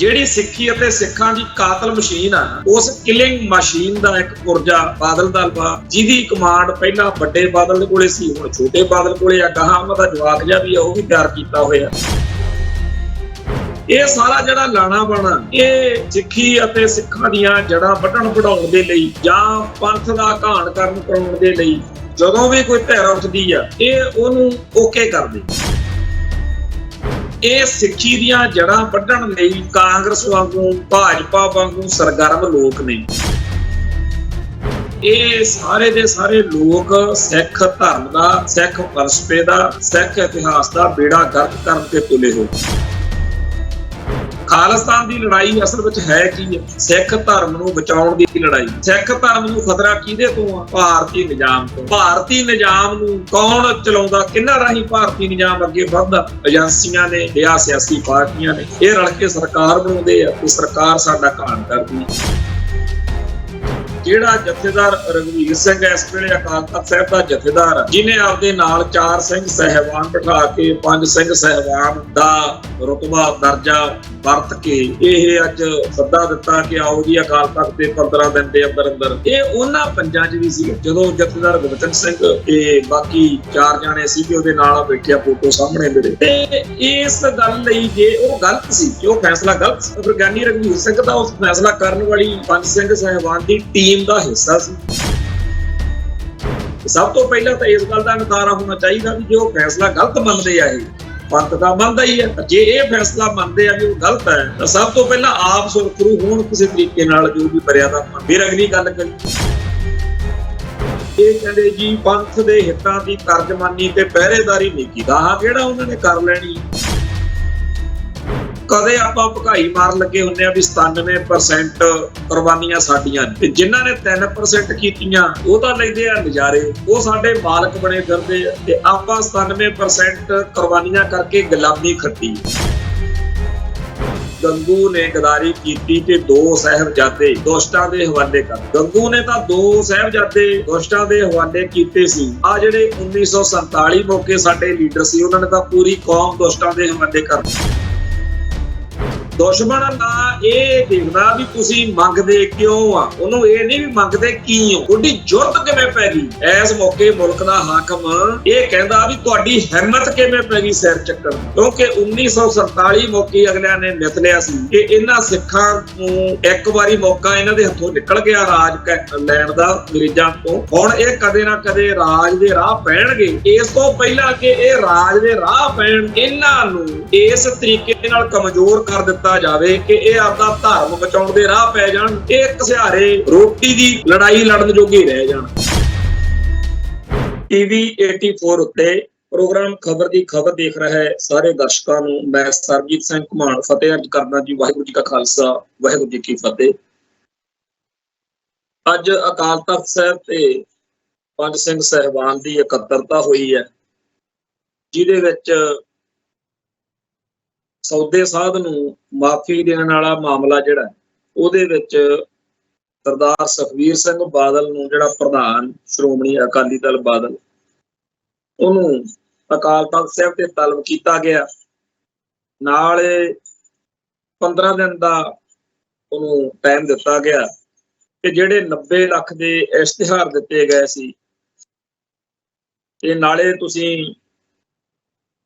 ਜਿਹੜੀ ਸਿੱਖੀ ਅਤੇ ਸਿੱਖਾਂ ਦੀ ਕਾਤਲ ਮਸ਼ੀਨ ਆ, ਉਸ ਕਿਲਿੰਗ ਮਸ਼ੀਨ ਦਾ ਇੱਕ ਪੁਰਜਾ ਬਾਦਲ ਦਲ ਵਾ, ਜਿਹਦੀ ਕਮਾਂਡ ਪਹਿਲਾਂ ਵੱਡੇ ਬਾਦਲ ਦੇ ਕੋਲੇ ਸੀ, ਹੁਣ ਛੋਟੇ ਬਾਦਲ ਕੋਲੇ ਆ। ਗਾਹਾਂ ਉਹਨਾਂ ਦਾ ਜਵਾਕ ਜਿਹਾ ਵੀ ਉਹ ਵੀ ਤਿਆਰ ਕੀਤਾ ਹੋਇਆ। ਇਹ ਸਾਰਾ ਜਿਹੜਾ ਲਾਣਾ ਬਾਣਾ, ਇਹ ਸਿੱਖੀ ਅਤੇ ਸਿੱਖਾਂ ਦੀਆਂ ਜੜ੍ਹਾਂ ਵੱਢਣ ਵਢਾਉਣ ਦੇ ਲਈ ਜਾਂ ਪੰਥ ਦਾ ਘਾਣ ਕਰਨ ਕਰਾਉਣ ਦੇ ਲਈ ਜਦੋਂ ਵੀ ਕੋਈ ਧਿਰ ਉੱਠਦੀ ਆ, ਇਹ ਉਹਨੂੰ ਓਕੇ ਕਰਦੇ। ਇਹ ਸਿੱਖੀ ਦੀਆਂ ਜੜ੍ਹਾਂ ਵੱਢਣ ਲਈ ਕਾਂਗਰਸ ਵਾਂਗੂ ਭਾਜਪਾ ਵਾਂਗੂ ਸਰਗਰਮ ਲੋਕ ਨੇ। ਇਹ ਸਾਰੇ ਦੇ ਸਾਰੇ ਲੋਕ ਸਿੱਖ ਧਰਮ ਦਾ, ਸਿੱਖ ਫਲਸਫੇ ਦਾ, ਸਿੱਖ ਇਤਿਹਾਸ ਦਾ ਬੇੜਾ ਗਰਕ ਕਰਨ ਤੇ ਤੁਲੇ ਹੋ। ਖਾਲਿਸਤਾਨ ਦੀ ਲੜਾਈ ਅਸਲ ਵਿੱਚ ਹੈ ਕੀ ਹੈ? ਸਿੱਖ ਧਰਮ ਨੂੰ ਬਚਾਉਣ ਦੀ ਲੜਾਈ। ਸਿੱਖ ਧਰਮ ਨੂੰ ਖਤਰਾ ਕਿਹਦੇ ਤੋਂ ਆ? ਭਾਰਤੀ ਨਿਜ਼ਾਮ ਤੋਂ। ਭਾਰਤੀ ਨਿਜ਼ਾਮ ਨੂੰ ਕੌਣ ਚਲਾਉਂਦਾ? ਕਿਹਨਾਂ ਰਾਹੀਂ ਭਾਰਤੀ ਨਿਜ਼ਾਮ ਅੱਗੇ ਵੱਧਦਾ? ਏਜੰਸੀਆਂ ਨੇ ਜਾਂ ਸਿਆਸੀ ਪਾਰਟੀਆਂ ਨੇ। ਇਹ ਰਲ ਕੇ ਸਰਕਾਰ ਬਣਾਉਂਦੇ ਆ ਤੇ ਸਰਕਾਰ ਸਾਡਾ ਘਾਣ ਕਰਦੀ ਹੈ। ਜਿਹੜਾ ਜਥੇਦਾਰ ਰਘਵੀਰ ਸਿੰਘ ਇਸ ਵੇਲੇ ਅਕਾਲ ਤਖ਼ਤ ਸਾਹਿਬ ਦਾ ਜਥੇਦਾਰ ਆ, ਜਿਹਨੇ ਆਪਦੇ ਨਾਲ 4 ਸਿੰਘ ਸਾਹਿਬਾਨ ਬਿਠਾ ਕੇ 5 ਸਿੰਘ ਸਾਹਿਬਾਨ ਦਾ ਰੁਤਬਾ ਦਰਜਾ ਵਰਤ ਕੇ ਇਹ ਅੱਜ ਸੱਦਾ ਦਿੱਤਾ ਕਿ ਆਓ ਜੀ ਅਕਾਲ ਤਖ਼ਤ ਦੇ 15 ਦਿਨ ਦੇ ਅੰਦਰ ਅੰਦਰ। ਇਹ ਉਹਨਾਂ ਪੰਜਾਂ 'ਚ ਵੀ ਸੀ ਜਦੋਂ ਜਥੇਦਾਰ ਗੋਬਿੰਦ ਸਿੰਘ ਤੇ ਬਾਕੀ 4 ਜਾਣੇ ਸੀ ਕਿ ਉਹਦੇ ਨਾਲ ਬੈਠਿਆ ਫੋਟੋ ਸਾਹਮਣੇ ਮੇਰੇ। ਤੇ ਇਸ ਗੱਲ ਲਈ ਜੇ ਉਹ ਗਲਤ ਸੀ, ਕਿ ਉਹ ਫੈਸਲਾ ਗਲਤ ਸੀ, ਫਿਰ ਗਿਆਨੀ ਰਘਵੀਰ ਸਿੰਘ ਦਾ ਉਸ ਫੈਸਲਾ ਕਰਨ ਵਾਲੀ 5 ਸਿੰਘ ਸਾਹਿਬਾਨ ਦੀ ਟੀਮ ਦਾ ਹਿੱਸਾ ਸੀ। ਸਭ ਤੋਂ ਪਹਿਲਾਂ ਤਾਂ ਇਸ ਗੱਲ ਦਾ ਨਕਾਰਾ ਹੋਣਾ ਚਾਹੀਦਾ ਵੀ ਜੇ ਉਹ ਫੈਸਲਾ ਗਲਤ ਮੰਨਦੇ ਆ, ਇਹ ਪੰਥ ਦਾ ਮੰਨਦਾ ਹੀ ਹੈ, ਜੇ ਇਹ ਫੈਸਲਾ ਮੰਨਦੇ ਆ ਵੀ ਉਹ ਗਲਤ ਹੈ ਤਾਂ ਸਭ ਤੋਂ ਪਹਿਲਾਂ ਆਪ ਸੁਰਖਰੂ ਹੋਣ ਕਿਸੇ ਤਰੀਕੇ ਨਾਲ, ਜੋ ਵੀ ਮਰਿਆਦਾ। ਫਿਰ ਅਗਲੀ ਗੱਲ ਕਰੀ, ਇਹ ਕਹਿੰਦੇ ਜੀ ਪੰਥ ਦੇ ਹਿੱਤਾਂ ਦੀ ਤਰਜਮਾਨੀ ਤੇ ਪਹਿਰੇਦਾਰੀ ਨਹੀਂ ਕੀਤੀ। ਆਹ ਕਿਹੜਾ ਉਹਨਾਂ ਨੇ ਕਰ ਲੈਣੀ? ਕਦੇ ਆਪਾਂ ਭਕਾਈ ਮਾਰਨ ਲੱਗੇ ਹੁੰਦੇ ਆ ਵੀ 97% ਕੁਰਬਾਨੀਆਂ ਸਾਡੀਆਂ ਨੇ, ਤੇ ਜਿਨ੍ਹਾਂ ਨੇ 3% ਕੀਤੀਆਂ ਉਹ ਤਾਂ ਲੈਂਦੇ ਆ ਨਜ਼ਾਰੇ, ਉਹ ਸਾਡੇ ਮਾਲਕ ਬਣੇ ਫਿਰਦੇ ਆ, ਤੇ ਆਪਾਂ 97% ਕੁਰਬਾਨੀਆਂ ਕਰਕੇ ਗੁਲਾਮੀ ਖੱਟੀ। ਗੰਗੂ ਨੇ ਗਦਾਰੀ ਕੀਤੀ ਤੇ 2 ਸਾਹਿਬਜ਼ਾਦੇ ਦੁਸ਼ਟਾਂ ਦੇ ਹਵਾਲੇ ਕਰ। ਗੰਗੂ ਨੇ ਤਾਂ 2 ਸਾਹਿਬਜ਼ਾਦੇ ਦੁਸ਼ਟਾਂ ਦੇ ਹਵਾਲੇ ਕੀਤੇ ਸੀ। ਆ ਜਿਹੜੇ 1947 ਮੌਕੇ ਸਾਡੇ ਲੀਡਰ ਸੀ, ਉਹਨਾਂ ਨੇ ਤਾਂ ਪੂਰੀ ਕੌਮ ਦੁਸ਼ਟਾਂ ਦੇ ਹਵਾਲੇ ਕਰ। ਦੁਸ਼ਮਣ ਨਾ ਇਹ ਦੇਖਦਾ ਵੀ ਤੁਸੀਂ ਮੰਗਦੇ ਕਿਉਂ ਆ, ਉਹਨੂੰ ਇਹ ਨਹੀਂ ਵੀ ਮੰਗਦੇ ਕੀ ਹੋ। ਤੁਹਾਡੀ ਜੁਰਤ ਕਿਵੇਂ ਪੈ ਗਈ? ਇਸ ਮੌਕੇ ਮੁਲਕ ਦਾ ਹਾਕਮ ਇਹ ਕਹਿੰਦਾ ਵੀ ਤੁਹਾਡੀ ਹਿੰਮਤ ਕਿਵੇਂ ਪੈ ਗਈ ਸਿਰ ਚੱਕਣ। ਕਿਉਂਕਿ 1947 ਮੌਕੇ ਅਗਲਿਆਂ ਨੇ ਮਿੱਥ ਲਿਆ ਸੀ ਕਿ ਇਹਨਾਂ ਸਿੱਖਾਂ ਨੂੰ ਇੱਕ ਵਾਰੀ ਮੌਕਾ ਇਹਨਾਂ ਦੇ ਹੱਥੋਂ ਨਿਕਲ ਗਿਆ ਰਾਜ ਲੈਣ ਦਾ ਅੰਗਰੇਜ਼ਾਂ ਤੋਂ। ਹੁਣ ਇਹ ਕਦੇ ਨਾ ਕਦੇ ਰਾਜ ਦੇ ਰਾਹ ਪੈਣਗੇ। ਇਸ ਤੋਂ ਪਹਿਲਾਂ ਕਿ ਇਹ ਰਾਜ ਦੇ ਰਾਹ ਪੈਣ, ਇਹਨਾਂ ਨੂੰ ਇਸ ਤਰੀਕੇ ਨਾਲ ਕਮਜ਼ੋਰ ਕਰ ਦਿੱਤਾ ਜਾਵੇ ਕਿ ਇਹ ਆਪਦਾ ਧਰਮ ਬਚਾਉਣ ਦੇ ਰਾਹ ਪੈ ਜਾਣ, ਇਹ ਘਸਿਆਰੇ ਰੋਟੀ ਦੀ ਲੜਾਈ ਲੜਨ ਜੋਗੇ ਰਹਿ ਜਾਣ। TV 84 ਉੱਤੇ ਪ੍ਰੋਗਰਾਮ ਖਬਰ ਦੀ ਖਬਰ ਦੇਖ ਰਹੇ ਸਾਰੇ ਦਰਸ਼ਕਾਂ ਨੂੰ ਮੈਂ ਸਰਬਜੀਤ ਸਿੰਘ ਘੁਮਾਣ ਫਤਿਹ ਅਰਜ਼ ਕਰਦਾ ਜੀ। ਵਾਹਿਗੁਰੂ ਜੀ ਕਾ ਖਾਲਸਾ, ਵਾਹਿਗੁਰੂ ਜੀ ਕੀ ਫਤਿਹ। ਅੱਜ ਅਕਾਲ ਤਖ਼ਤ ਸਾਹਿਬ ਤੇ 5 ਸਿੰਘ ਸਾਹਿਬਾਨ ਦੀ ਇਕੱਤਰਤਾ ਹੋਈ ਹੈ, ਜਿਹਦੇ ਵਿੱਚ ਸੌਦੇ ਸਾਧ ਨੂੰ ਮਾਫੀ ਦੇਣ ਵਾਲਾ ਮਾਮਲਾ ਜਿਹੜਾ ਉਹਦੇ ਵਿੱਚ ਸਰਦਾਰ ਸੁਖਬੀਰ ਸਿੰਘ ਬਾਦਲ ਨੂੰ, ਜਿਹੜਾ ਪ੍ਰਧਾਨ ਸ਼੍ਰੋਮਣੀ ਅਕਾਲੀ ਦਲ ਬਾਦਲ, ਉਹਨੂੰ ਅਕਾਲ ਤਖ਼ਤ ਸਾਹਿਬ ਤੇ ਤਲਬ ਕੀਤਾ ਗਿਆ। ਨਾਲ 15 ਦਿਨ ਦਾ ਉਹਨੂੰ ਟਾਈਮ ਦਿੱਤਾ ਗਿਆ ਕਿ ਜਿਹੜੇ 90 ਲੱਖ ਦੇ ਇਸ਼ਤਿਹਾਰ ਦਿੱਤੇ ਗਏ ਸੀ, ਇਹ ਨਾਲੇ ਤੁਸੀਂ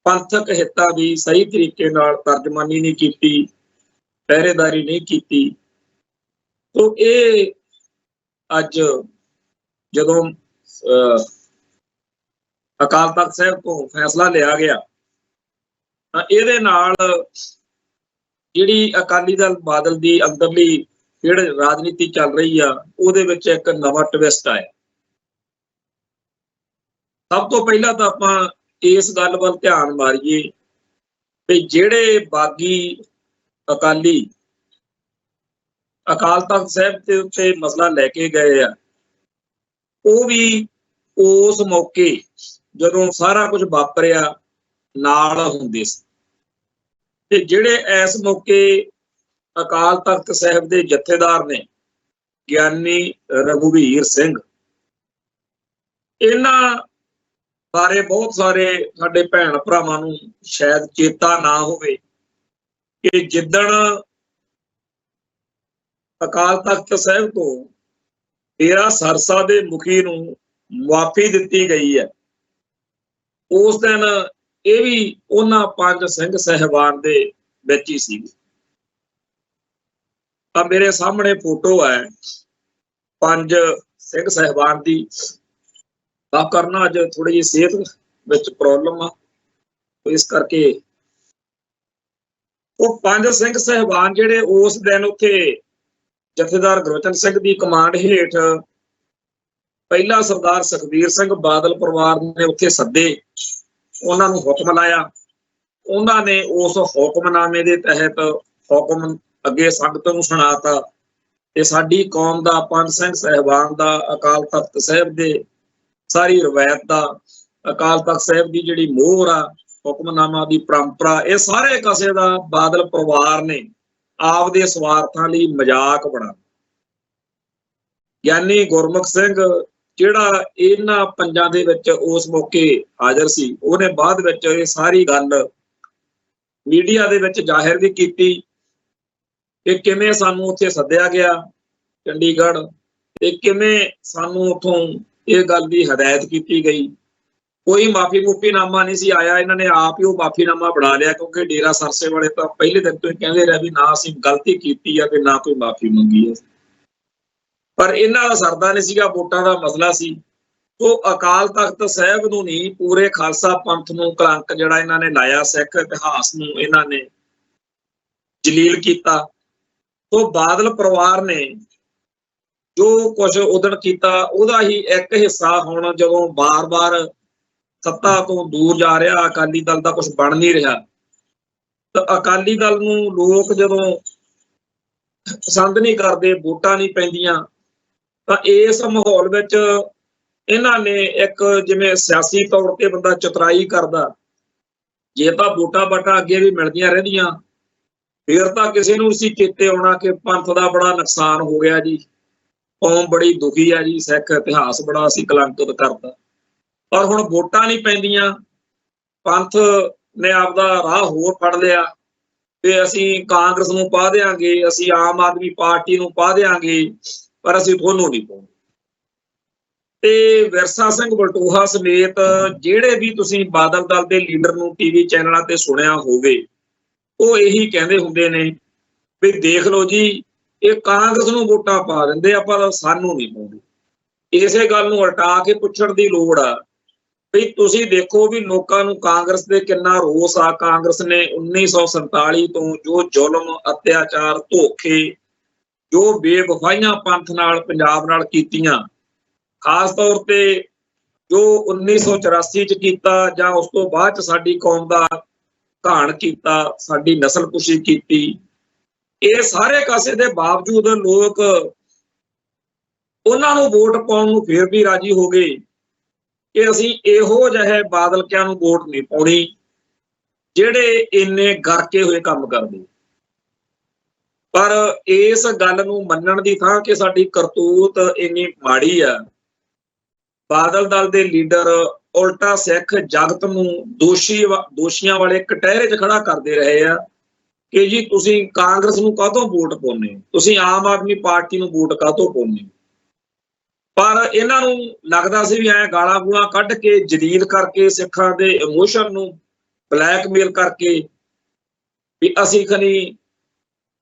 ਪੰਥਕ ਹਿੱਤਾਂ ਦੀ ਸਹੀ ਤਰੀਕੇ ਨਾਲ ਤਰਜਮਾਨੀ ਨਹੀਂ ਕੀਤੀ, ਪਹਿਰੇਦਾਰੀ ਨਹੀਂ ਕੀਤੀ। ਤੋਂ ਇਹ ਅੱਜ ਜਦੋਂ ਅਕਾਲ ਤਖ਼ਤ ਸਾਹਿਬ ਤੋਂ ਫੈਸਲਾ ਲਿਆ ਗਿਆ ਤਾਂ ਇਹਦੇ ਨਾਲ ਜਿਹੜੀ ਅਕਾਲੀ ਦਲ ਬਾਦਲ ਦੀ ਅੰਦਰਲੀ ਜਿਹੜੀ ਰਾਜਨੀਤੀ ਚੱਲ ਰਹੀ ਆ, ਉਹਦੇ ਵਿੱਚ ਇੱਕ ਨਵਾਂ ਟਵਿਸਟ ਆਇਆ। ਸਭ ਤੋਂ ਪਹਿਲਾਂ ਤਾਂ ਆਪਾਂ ਇਸ ਗੱਲ ਵੱਲ ਧਿਆਨ ਮਾਰੀਏ ਵੀ ਜਿਹੜੇ ਬਾਗੀ ਅਕਾਲੀ ਅਕਾਲ ਤਖ਼ਤ ਸਾਹਿਬ ਦੇ ਉੱਤੇ ਮਸਲਾ ਲੈ ਕੇ ਗਏ ਆ, ਉਹ ਵੀ ਉਸ ਮੌਕੇ ਜਦੋਂ ਸਾਰਾ ਕੁਝ ਵਾਪਰਿਆ ਨਾਲ ਹੁੰਦੇ ਸੀ। ਤੇ ਜਿਹੜੇ ਇਸ ਮੌਕੇ ਅਕਾਲ ਤਖ਼ਤ ਸਾਹਿਬ ਦੇ ਜਥੇਦਾਰ ਨੇ ਗਿਆਨੀ ਰਘੁਵੀਰ ਸਿੰਘ, ਇਹਨਾਂ ਬਾਰੇ ਬਹੁਤ ਸਾਰੇ ਸਾਡੇ ਭੈਣ ਭਰਾਵਾਂ ਨੂੰ ਸ਼ਾਇਦ ਚੇਤਾ ਨਾ ਹੋਵੇ ਕਿ ਜਿੱਦਣ ਅਕਾਲ ਤਖਤ ਸਾਹਿਬ ਤੋਂ ਡੇਰਾ ਸਰਸਾ ਦੇ ਮੁਖੀ ਨੂੰ ਮੁਆਫੀ ਦਿੱਤੀ ਗਈ ਹੈ। ਉਸ ਦਿਨ ਇਹ ਵੀ ਉਹਨਾਂ 5 ਸਿੰਘ ਸਾਹਿਬਾਨ ਦੇ ਵਿੱਚ ਹੀ ਸੀ। ਤਾਂ ਮੇਰੇ ਸਾਹਮਣੇ ਫੋਟੋ ਹੈ 5 ਸਿੰਘ ਸਾਹਿਬਾਨ ਦੀ। ਤਾਂ ਕਰਨਾ ਅੱਜ ਥੋੜੀ ਜਿਹੀ ਸਿਹਤ ਵਿੱਚ ਪ੍ਰੋਬਲਮ ਆ, ਇਸ ਕਰਕੇ ਉਹ 5 ਸਿੰਘ ਸਾਹਿਬਾਨ ਜਿਹੜੇ ਉਸ ਦਿਨ ਉੱਥੇ ਜਥੇਦਾਰ ਗੁਰਬਚਨ ਸਿੰਘ ਦੀ ਕਮਾਂਡ ਹੇਠ ਪਹਿਲਾ ਸਰਦਾਰ ਸੁਖਬੀਰ ਸਿੰਘ ਬਾਦਲ ਪਰਿਵਾਰ ਨੇ ਉੱਥੇ ਸੱਦੇ, ਉਹਨਾਂ ਨੂੰ ਹੁਕਮ ਲਾਇਆ। ਉਹਨਾਂ ਨੇ ਉਸ ਹੁਕਮਨਾਮੇ ਦੇ ਤਹਿਤ ਹੁਕਮ ਅੱਗੇ ਸੰਗਤ ਨੂੰ ਸੁਣਾਤਾ ਤੇ ਸਾਡੀ ਕੌਮ ਦਾ 5 ਸਿੰਘ ਸਾਹਿਬਾਨ ਦਾ ਅਕਾਲ ਤਖਤ ਸਾਹਿਬ ਦੇ ਸਾਰੀ ਰਵਾਇਤ ਦਾ, ਅਕਾਲ ਤਖਤ ਸਾਹਿਬ ਦੀ ਜਿਹੜੀ ਮੋਹਰ ਆ, ਹੁਕਮਨਾਮਾ ਦੀ ਪਰੰਪਰਾ, ਇਹ ਸਾਰੇ ਕਾਸੇ ਦਾ ਬਾਦਲ ਪਰਿਵਾਰ ਨੇ ਆਪਦੇ ਸਵਾਰਥਾਂ ਲਈ ਮਜ਼ਾਕ ਬਣਾ। ਗਿਆਨੀ ਗੁਰਮੁਖ ਸਿੰਘ ਜਿਹੜਾ ਇਹਨਾਂ 5 ਦੇ ਵਿੱਚ ਉਸ ਮੌਕੇ ਹਾਜ਼ਰ ਸੀ, ਉਹਨੇ ਬਾਅਦ ਵਿੱਚ ਇਹ ਸਾਰੀ ਗੱਲ ਮੀਡੀਆ ਦੇ ਵਿੱਚ ਜ਼ਾਹਿਰ ਵੀ ਕੀਤੀ ਕਿ ਕਿਵੇਂ ਸਾਨੂੰ ਉੱਥੇ ਸੱਦਿਆ ਗਿਆ ਚੰਡੀਗੜ੍ਹ ਤੇ ਕਿਵੇਂ ਸਾਨੂੰ ਉੱਥੋਂ ਇਹ ਗੱਲ ਦੀ ਹਦਾਇਤ ਕੀਤੀ ਗਈ। ਕੋਈ ਮਾਫੀਨਾਮਾ ਨਹੀਂ ਸੀ ਆਇਆ, ਇਹਨਾਂ ਨੇ ਆਪ ਹੀ ਉਹ ਮਾਫੀਨਾਮਾ ਬਣਾ ਲਿਆ, ਕਿਉਂਕਿ ਡੇਰਾ ਸਰਸੇ ਵਾਲੇ ਤਾਂ ਪਹਿਲੇ ਦਿਨ ਤੋਂ ਹੀ ਕਹਿੰਦੇ ਰਹੇ ਵੀ ਨਾ ਅਸੀਂ ਗਲਤੀ ਕੀਤੀ ਆ ਤੇ ਨਾ ਕੋਈ ਮਾਫੀ ਮੰਗੀ ਹੈ। ਪਰ ਇਹਨਾਂ ਦਾ ਸਰਦਾ ਨਹੀਂ ਸੀਗਾ, ਵੋਟਾਂ ਦਾ ਮਸਲਾ ਸੀ। ਸੋ ਅਕਾਲ ਤਖਤ ਸਾਹਿਬ ਨੂੰ ਨਹੀਂ, ਪੂਰੇ ਖਾਲਸਾ ਪੰਥ ਨੂੰ ਕਲੰਕ ਜਿਹੜਾ ਇਹਨਾਂ ਨੇ ਲਾਇਆ, ਸਿੱਖ ਇਤਿਹਾਸ ਨੂੰ ਇਹਨਾਂ ਨੇ ਜਲੀਲ ਕੀਤਾ। ਸੋ ਬਾਦਲ ਪਰਿਵਾਰ ਨੇ ਜੋ ਕੁਝ ਉਦਣ ਕੀਤਾ ਉਹਦਾ ਹੀ ਇੱਕ ਹਿੱਸਾ ਹੁਣ ਜਦੋਂ ਬਾਰ-ਬਾਰ ਸੱਤਾ ਤੋਂ ਦੂਰ ਜਾ ਰਿਹਾ, ਅਕਾਲੀ ਦਲ ਦਾ ਕੁਝ ਬਣ ਨਹੀਂ ਰਿਹਾ, ਤਾਂ ਅਕਾਲੀ ਦਲ ਨੂੰ ਲੋਕ ਜਦੋਂ ਪਸੰਦ ਨਹੀਂ ਕਰਦੇ, ਵੋਟਾਂ ਨਹੀਂ ਪੈਂਦੀਆਂ, ਤਾਂ ਇਸ ਮਾਹੌਲ ਵਿੱਚ ਇਹਨਾਂ ਨੇ ਇੱਕ ਜਿਵੇਂ ਸਿਆਸੀ ਤੌਰ ਤੇ ਬੰਦਾ ਚਤਰਾਈ ਕਰਦਾ, ਜੇ ਤਾਂ ਵੋਟਾਂ ਅੱਗੇ ਵੀ ਮਿਲਦੀਆਂ ਰਹਿੰਦੀਆਂ ਫਿਰ ਤਾਂ ਕਿਸੇ ਨੂੰ ਸੀ ਚੇਤੇ ਆਉਣਾ ਕਿ ਪੰਥ ਦਾ ਬੜਾ ਨੁਕਸਾਨ ਹੋ ਗਿਆ ਜੀ, ਕੌਮ ਬੜੀ ਦੁਖੀ ਆ ਜੀ, ਸਿੱਖ ਇਤਿਹਾਸ ਬੜਾ ਅਸੀਂ ਕਲੰਕਿਤ ਕਰਤਾ। ਪਰ ਹੁਣ ਵੋਟਾਂ ਨਹੀਂ ਪੈਂਦੀਆਂ, ਪੰਥ ਨੇ ਆਪਦਾ ਰਾਹ ਹੋਰ ਫੜ ਲਿਆ ਤੇ ਅਸੀਂ ਕਾਂਗਰਸ ਨੂੰ ਪਾ ਦਿਆਂਗੇ, ਅਸੀਂ ਆਮ ਆਦਮੀ ਪਾਰਟੀ ਨੂੰ ਪਾ ਦਿਆਂਗੇ, ਪਰ ਅਸੀਂ ਤੁਹਾਨੂੰ ਨਹੀਂ ਪਾਉਂਦੇ। ਤੇ ਵਿਰਸਾ ਸਿੰਘ ਬਲਟੋਹਾ ਸਮੇਤ ਜਿਹੜੇ ਵੀ ਤੁਸੀਂ ਬਾਦਲ ਦਲ ਦੇ ਲੀਡਰ ਨੂੰ ਟੀਵੀ ਚੈਨਲਾਂ ਤੇ ਸੁਣਿਆ ਹੋਵੇ, ਉਹ ਇਹੀ ਕਹਿੰਦੇ ਹੁੰਦੇ ਨੇ ਵੀ ਦੇਖ ਲਓ ਜੀ, ਇਹ ਕਾਂਗਰਸ ਨੂੰ ਵੋਟਾਂ ਪਾ ਦਿੰਦੇ ਆ ਪਰ ਸਾਨੂੰ ਨਹੀਂ ਪਾਉਂਦੇ। ਇਸੇ ਗੱਲ ਨੂੰ ਉਲਟਾ ਕੇ ਪੁੱਛਣ ਦੀ ਲੋੜ ਆ ਵੀ ਤੁਸੀਂ ਦੇਖੋ ਵੀ ਲੋਕਾਂ ਨੂੰ ਕਾਂਗਰਸ ਦੇ ਕਿੰਨਾ ਰੋਸ ਆ। ਕਾਂਗਰਸ ਨੇ 1947 ਤੋਂ ਜੋ ਜ਼ੁਲਮ, ਅਤਿਆਚਾਰ, ਧੋਖੇ, ਜੋ ਬੇਵਫਾਈਆਂ ਪੰਥ ਨਾਲ, ਪੰਜਾਬ ਨਾਲ ਕੀਤੀਆਂ, ਖਾਸ ਤੌਰ ਤੇ ਜੋ 1984 ਚ ਕੀਤਾ ਜਾਂ ਉਸ ਤੋਂ ਬਾਅਦ ਚ ਸਾਡੀ ਕੌਮ ਦਾ ਘਾਣ ਕੀਤਾ, ਸਾਡੀ ਨਸਲਕੁਸ਼ੀ ਕੀਤੀ, ਇਹ ਸਾਰੇ ਕਾਸੇ ਦੇ ਬਾਵਜੂਦ ਲੋਕ ਉਹਨਾਂ ਨੂੰ ਵੋਟ ਪਾਉਣ ਨੂੰ ਫਿਰ ਵੀ ਰਾਜੀ ਹੋ ਗਏ ਕਿ ਅਸੀਂ ਇਹੋ ਜਿਹੇ ਬਾਦਲਕਿਆਂ ਨੂੰ ਵੋਟ ਨਹੀਂ ਪਾਉਣੀ ਜਿਹੜੇ ਇੰਨੇ ਗਰਕੇ ਹੋਏ ਕੰਮ ਕਰਦੇ। ਪਰ ਇਸ ਗੱਲ ਨੂੰ ਮੰਨਣ ਦੀ ਥਾਂ ਕਿ ਸਾਡੀ ਕਰਤੂਤ ਇੰਨੀ ਮਾੜੀ ਆ, ਬਾਦਲ ਦਲ ਦੇ ਲੀਡਰ ਉਲਟਾ ਸਿੱਖ ਜਗਤ ਨੂੰ ਦੋਸ਼ੀਆਂ ਵਾਲੇ ਕਟਹਿਰੇ 'ਚ ਖੜਾ ਕਰਦੇ ਰਹੇ ਆ ਕਿ ਜੀ ਤੁਸੀਂ ਕਾਂਗਰਸ ਨੂੰ ਕਾਹਤੋਂ ਵੋਟ ਪਾਉਂਦੇ ਹੋ, ਤੁਸੀਂ ਆਮ ਆਦਮੀ ਪਾਰਟੀ ਨੂੰ ਵੋਟ ਕਾਹਤੋਂ ਪਾਉਂਦੇ ਹੋ। ਪਰ ਇਹਨਾਂ ਨੂੰ ਲੱਗਦਾ ਸੀ ਵੀ ਐਂ ਗਾਲਾਂ ਗੂਲਾਂ ਕੱਢ ਕੇ, ਜਲੀਲ ਕਰਕੇ, ਸਿੱਖਾਂ ਦੇ ਇਮੋਸ਼ਨ ਨੂੰ ਬਲੈਕਮੇਲ ਕਰਕੇ ਵੀ ਅਸੀਂ ਖਨੀ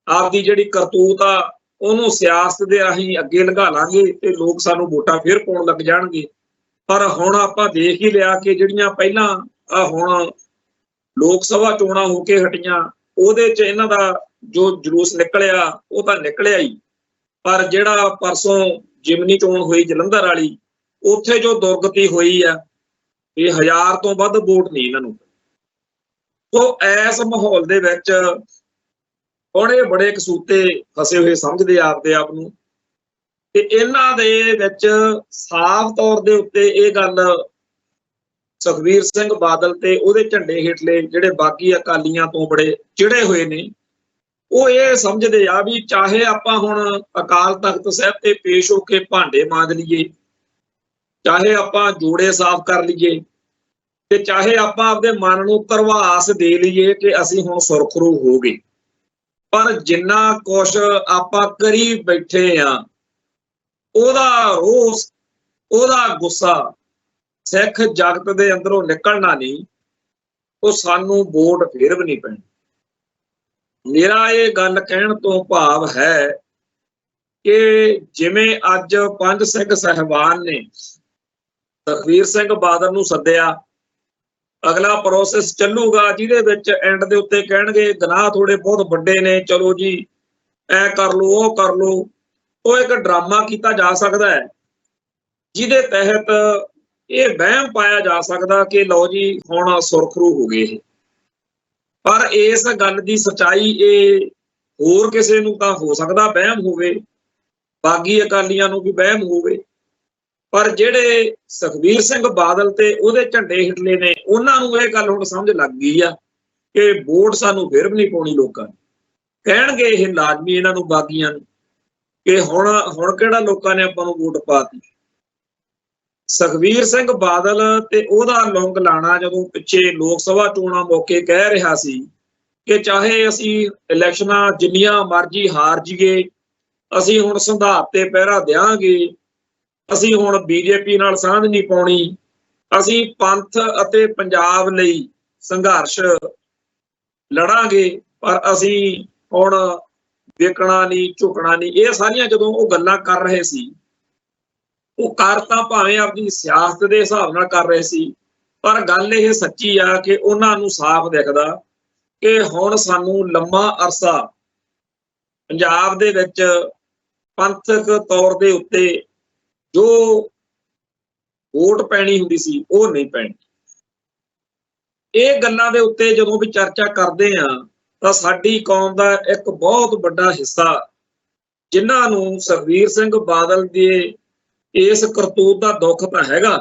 ਆਪਦੀ ਜਿਹੜੀ ਕਰਤੂਤ ਆ ਉਹਨੂੰ ਸਿਆਸਤ ਦੇ ਰਾਹੀਂ ਅੱਗੇ ਲੰਘਾ ਲਾਂਗੇ ਤੇ ਲੋਕ ਸਾਨੂੰ ਵੋਟਾਂ ਫਿਰ ਪਾਉਣ ਲੱਗ ਜਾਣਗੇ। ਪਰ ਹੁਣ ਆਪਾਂ ਦੇਖ ਹੀ ਲਿਆ ਕਿ ਜਿਹੜੀਆਂ ਪਹਿਲਾਂ ਹੁਣ ਲੋਕ ਸਭਾ ਚੋਣਾਂ ਹੋ ਕੇ ਹਟੀਆਂ, ਉਹਦੇ 'ਚ ਇਹਨਾਂ ਦਾ ਜੋ ਜਲੂਸ ਨਿਕਲਿਆ ਉਹ ਤਾਂ ਨਿਕਲਿਆ ਹੀ, ਪਰ ਜਿਹੜਾ ਪਰਸੋਂ ਜਿਮਨੀ ਚੋਣ ਹੋਈ ਜਲੰਧਰ ਵਾਲੀ, ਉੱਥੇ ਜੋ ਦੁਰਗਤੀ ਹੋਈ ਆ, ਇਹ 1000 ਤੋਂ ਵੱਧ ਵੋਟ ਨਹੀਂ ਇਹਨਾਂ ਨੂੰ। ਸੋ ਇਸ ਮਾਹੌਲ ਦੇ ਵਿੱਚ ਹੁਣ ਇਹ ਬੜੇ ਕਸੂਤੇ ਫਸੇ ਹੋਏ ਸਮਝਦੇ ਆਪਦੇ ਆਪ ਨੂੰ, ਤੇ ਇਹਨਾਂ ਦੇ ਵਿੱਚ ਸਾਫ਼ ਤੌਰ ਦੇ ਉੱਤੇ ਇਹ ਗੱਲ ਸੁਖਬੀਰ ਸਿੰਘ ਬਾਦਲ ਤੇ ਉਹਦੇ ਝੰਡੇ ਹੇਠਲੇ ਜਿਹੜੇ ਬਾਕੀ ਅਕਾਲੀਆਂ ਤੋਂ ਬੜੇ ਚਿੜੇ ਹੋਏ ਨੇ, ਉਹ ਇਹ ਸਮਝਦੇ ਆ ਵੀ ਚਾਹੇ ਆਪਾਂ ਹੁਣ ਅਕਾਲ ਤਖਤ ਸਾਹਿਬ ਤੇ ਪੇਸ਼ ਹੋ ਕੇ ਭਾਂਡੇ ਮਾਂਜ ਲਈਏ, ਚਾਹੇ ਆਪਾਂ ਜੋੜੇ ਸਾਫ਼ ਕਰ ਲਈਏ, ਤੇ ਚਾਹੇ ਆਪਾਂ ਆਪਦੇ ਮਨ ਨੂੰ ਧਰਵਾਸ ਦੇ ਲਈਏ ਕਿ ਅਸੀਂ ਹੁਣ ਸੁਰਖਰੂ ਹੋ ਗਏ, ਪਰ ਜਿੰਨਾ ਕੁਛ ਆਪਾਂ ਕਰੀ ਬੈਠੇ ਆ, ਉਹਦਾ ਰੋਸ, ਉਹਦਾ ਗੁੱਸਾ ਸਿੱਖ ਜਗਤ ਦੇ ਅੰਦਰੋਂ ਨਿਕਲਣਾ ਨਹੀਂ, ਉਹ ਸਾਨੂੰ ਵੋਟ ਫਿਰ ਵੀ ਨਹੀਂ ਪੈਣੀ। ਮੇਰਾ ਇਹ ਗੱਲ ਕਹਿਣ ਤੋਂ ਭਾਵ ਹੈ ਕਿ ਜਿਵੇਂ ਅੱਜ ਪੰਜ ਸਿੰਘ ਸਾਹਿਬਾਨ ਨੇ ਸੁਖਬੀਰ ਸਿੰਘ ਬਾਦਲ ਨੂੰ ਸੱਦਿਆ, ਅਗਲਾ ਪ੍ਰੋਸੈਸ ਚੱਲੂਗਾ ਜਿਹਦੇ ਵਿੱਚ ਐਂਡ ਦੇ ਉੱਤੇ ਕਹਿਣਗੇ ਗੁਨਾਹ ਥੋੜੇ ਬਹੁਤ ਵੱਡੇ ਨੇ, ਚਲੋ ਜੀ ਐ ਕਰ ਲਓ ਉਹ ਕਰ ਲਓ। ਉਹ ਇੱਕ ਡਰਾਮਾ ਕੀਤਾ ਜਾ ਸਕਦਾ ਹੈ ਜਿਹਦੇ ਤਹਿਤ ਇਹ ਵਹਿਮ ਪਾਇਆ ਜਾ ਸਕਦਾ ਕਿ ਲਓ ਜੀ ਹੁਣ ਸੁਰਖਰੂ ਹੋ ਗਏ। ਪਰ ਇਸ ਗੱਲ ਦੀ ਸਚਾਈ ਇਹ ਹੋਰ ਕਿਸੇ ਨੂੰ ਤਾਂ ਹੋ ਸਕਦਾ ਵਹਿਮ ਹੋਵੇ, ਬਾਗੀ ਅਕਾਲੀਆਂ ਨੂੰ ਵੀ ਵਹਿਮ ਹੋਵੇ, ਪਰ ਜਿਹੜੇ ਸੁਖਬੀਰ ਸਿੰਘ ਬਾਦਲ ਤੇ ਉਹਦੇ ਝੰਡੇ ਹਿੱਟਲੇ ਨੇ, ਉਹਨਾਂ ਨੂੰ ਇਹ ਗੱਲ ਹੁਣ ਸਮਝ ਲੱਗ ਗਈ ਆ ਕਿ ਵੋਟ ਸਾਨੂੰ ਫਿਰ ਵੀ ਨਹੀਂ ਪਾਉਣੀ। ਲੋਕਾਂ ਨੂੰ ਕਹਿਣਗੇ ਇਹ ਲਾਜ਼ਮੀ ਇਹਨਾਂ ਨੂੰ, ਬਾਗੀਆਂ ਨੂੰ, ਕਿ ਹੁਣ ਕਿਹੜਾ ਲੋਕਾਂ ਨੇ ਆਪਾਂ ਨੂੰ ਵੋਟ ਪਾਤੀ। ਸੁਖਬੀਰ ਸਿੰਘ ਬਾਦਲ ਤੇ ਉਹਦਾ ਲੌਂਗ ਲਾਣਾ ਜਦੋਂ ਪਿੱਛੇ ਲੋਕ ਸਭਾ ਚੋਣਾਂ ਮੌਕੇ ਕਹਿ ਰਿਹਾ ਸੀ ਕਿ ਚਾਹੇ ਅਸੀਂ ਇਲੈਕਸ਼ਨਾਂ ਜਿੰਨੀਆਂ ਮਰਜ਼ੀ ਹਾਰ ਜਾਈਏ, ਅਸੀਂ ਹੁਣ ਸੰਧਾਰ ਤੇ ਪਹਿਰਾ ਦਿਆਂਗੇ, ਅਸੀਂ ਹੁਣ ਬੀਜੇਪੀ ਨਾਲ ਸਾਂਝ ਨਹੀਂ ਪਾਉਣੀ, ਅਸੀਂ ਪੰਥ ਅਤੇ ਪੰਜਾਬ ਲਈ ਸੰਘਰਸ਼ ਲੜਾਂਗੇ, ਪਰ ਅਸੀਂ ਹੁਣ ਵਿਕਣਾ ਨਹੀਂ, ਝੁਕਣਾ ਨਹੀਂ। ਇਹ ਸਾਰੀਆਂ ਜਦੋਂ ਉਹ ਗੱਲਾਂ ਕਰ ਰਹੇ ਸੀ, ਉਹ ਕਰ ਤਾਂ ਭਾਵੇਂ ਆਪਣੀ ਸਿਆਸਤ ਦੇ ਹਿਸਾਬ ਨਾਲ ਕਰ ਰਹੇ ਸੀ, ਪਰ ਗੱਲ ਇਹ ਸੱਚੀ ਆ ਕਿ ਉਹਨਾਂ ਨੂੰ ਸਾਫ਼ ਦਿਖਦਾ ਕਿ ਹੁਣ ਸਾਨੂੰ ਲੰਮਾ ਅਰਸਾ ਪੰਜਾਬ ਦੇ ਵਿੱਚ ਪੰਥਕ ਤੌਰ ਦੇ ਉੱਤੇ ਜੋ ਵੋਟ ਪੈਣੀ ਹੁੰਦੀ ਸੀ ਉਹ ਨਹੀਂ ਪੈਣੀ। ਇਹ ਗੱਲਾਂ ਦੇ ਉੱਤੇ ਜਦੋਂ ਵੀ ਚਰਚਾ ਕਰਦੇ ਆ ਤਾਂ ਸਾਡੀ ਕੌਮ ਦਾ ਇੱਕ ਬਹੁਤ ਵੱਡਾ ਹਿੱਸਾ, ਜਿਨ੍ਹਾਂ ਨੂੰ ਸੁਖਬੀਰ ਸਿੰਘ ਬਾਦਲ ਦੇ ਇਸ ਕਰਤੂਤ ਦਾ ਦੁੱਖ ਤਾਂ ਹੈਗਾ,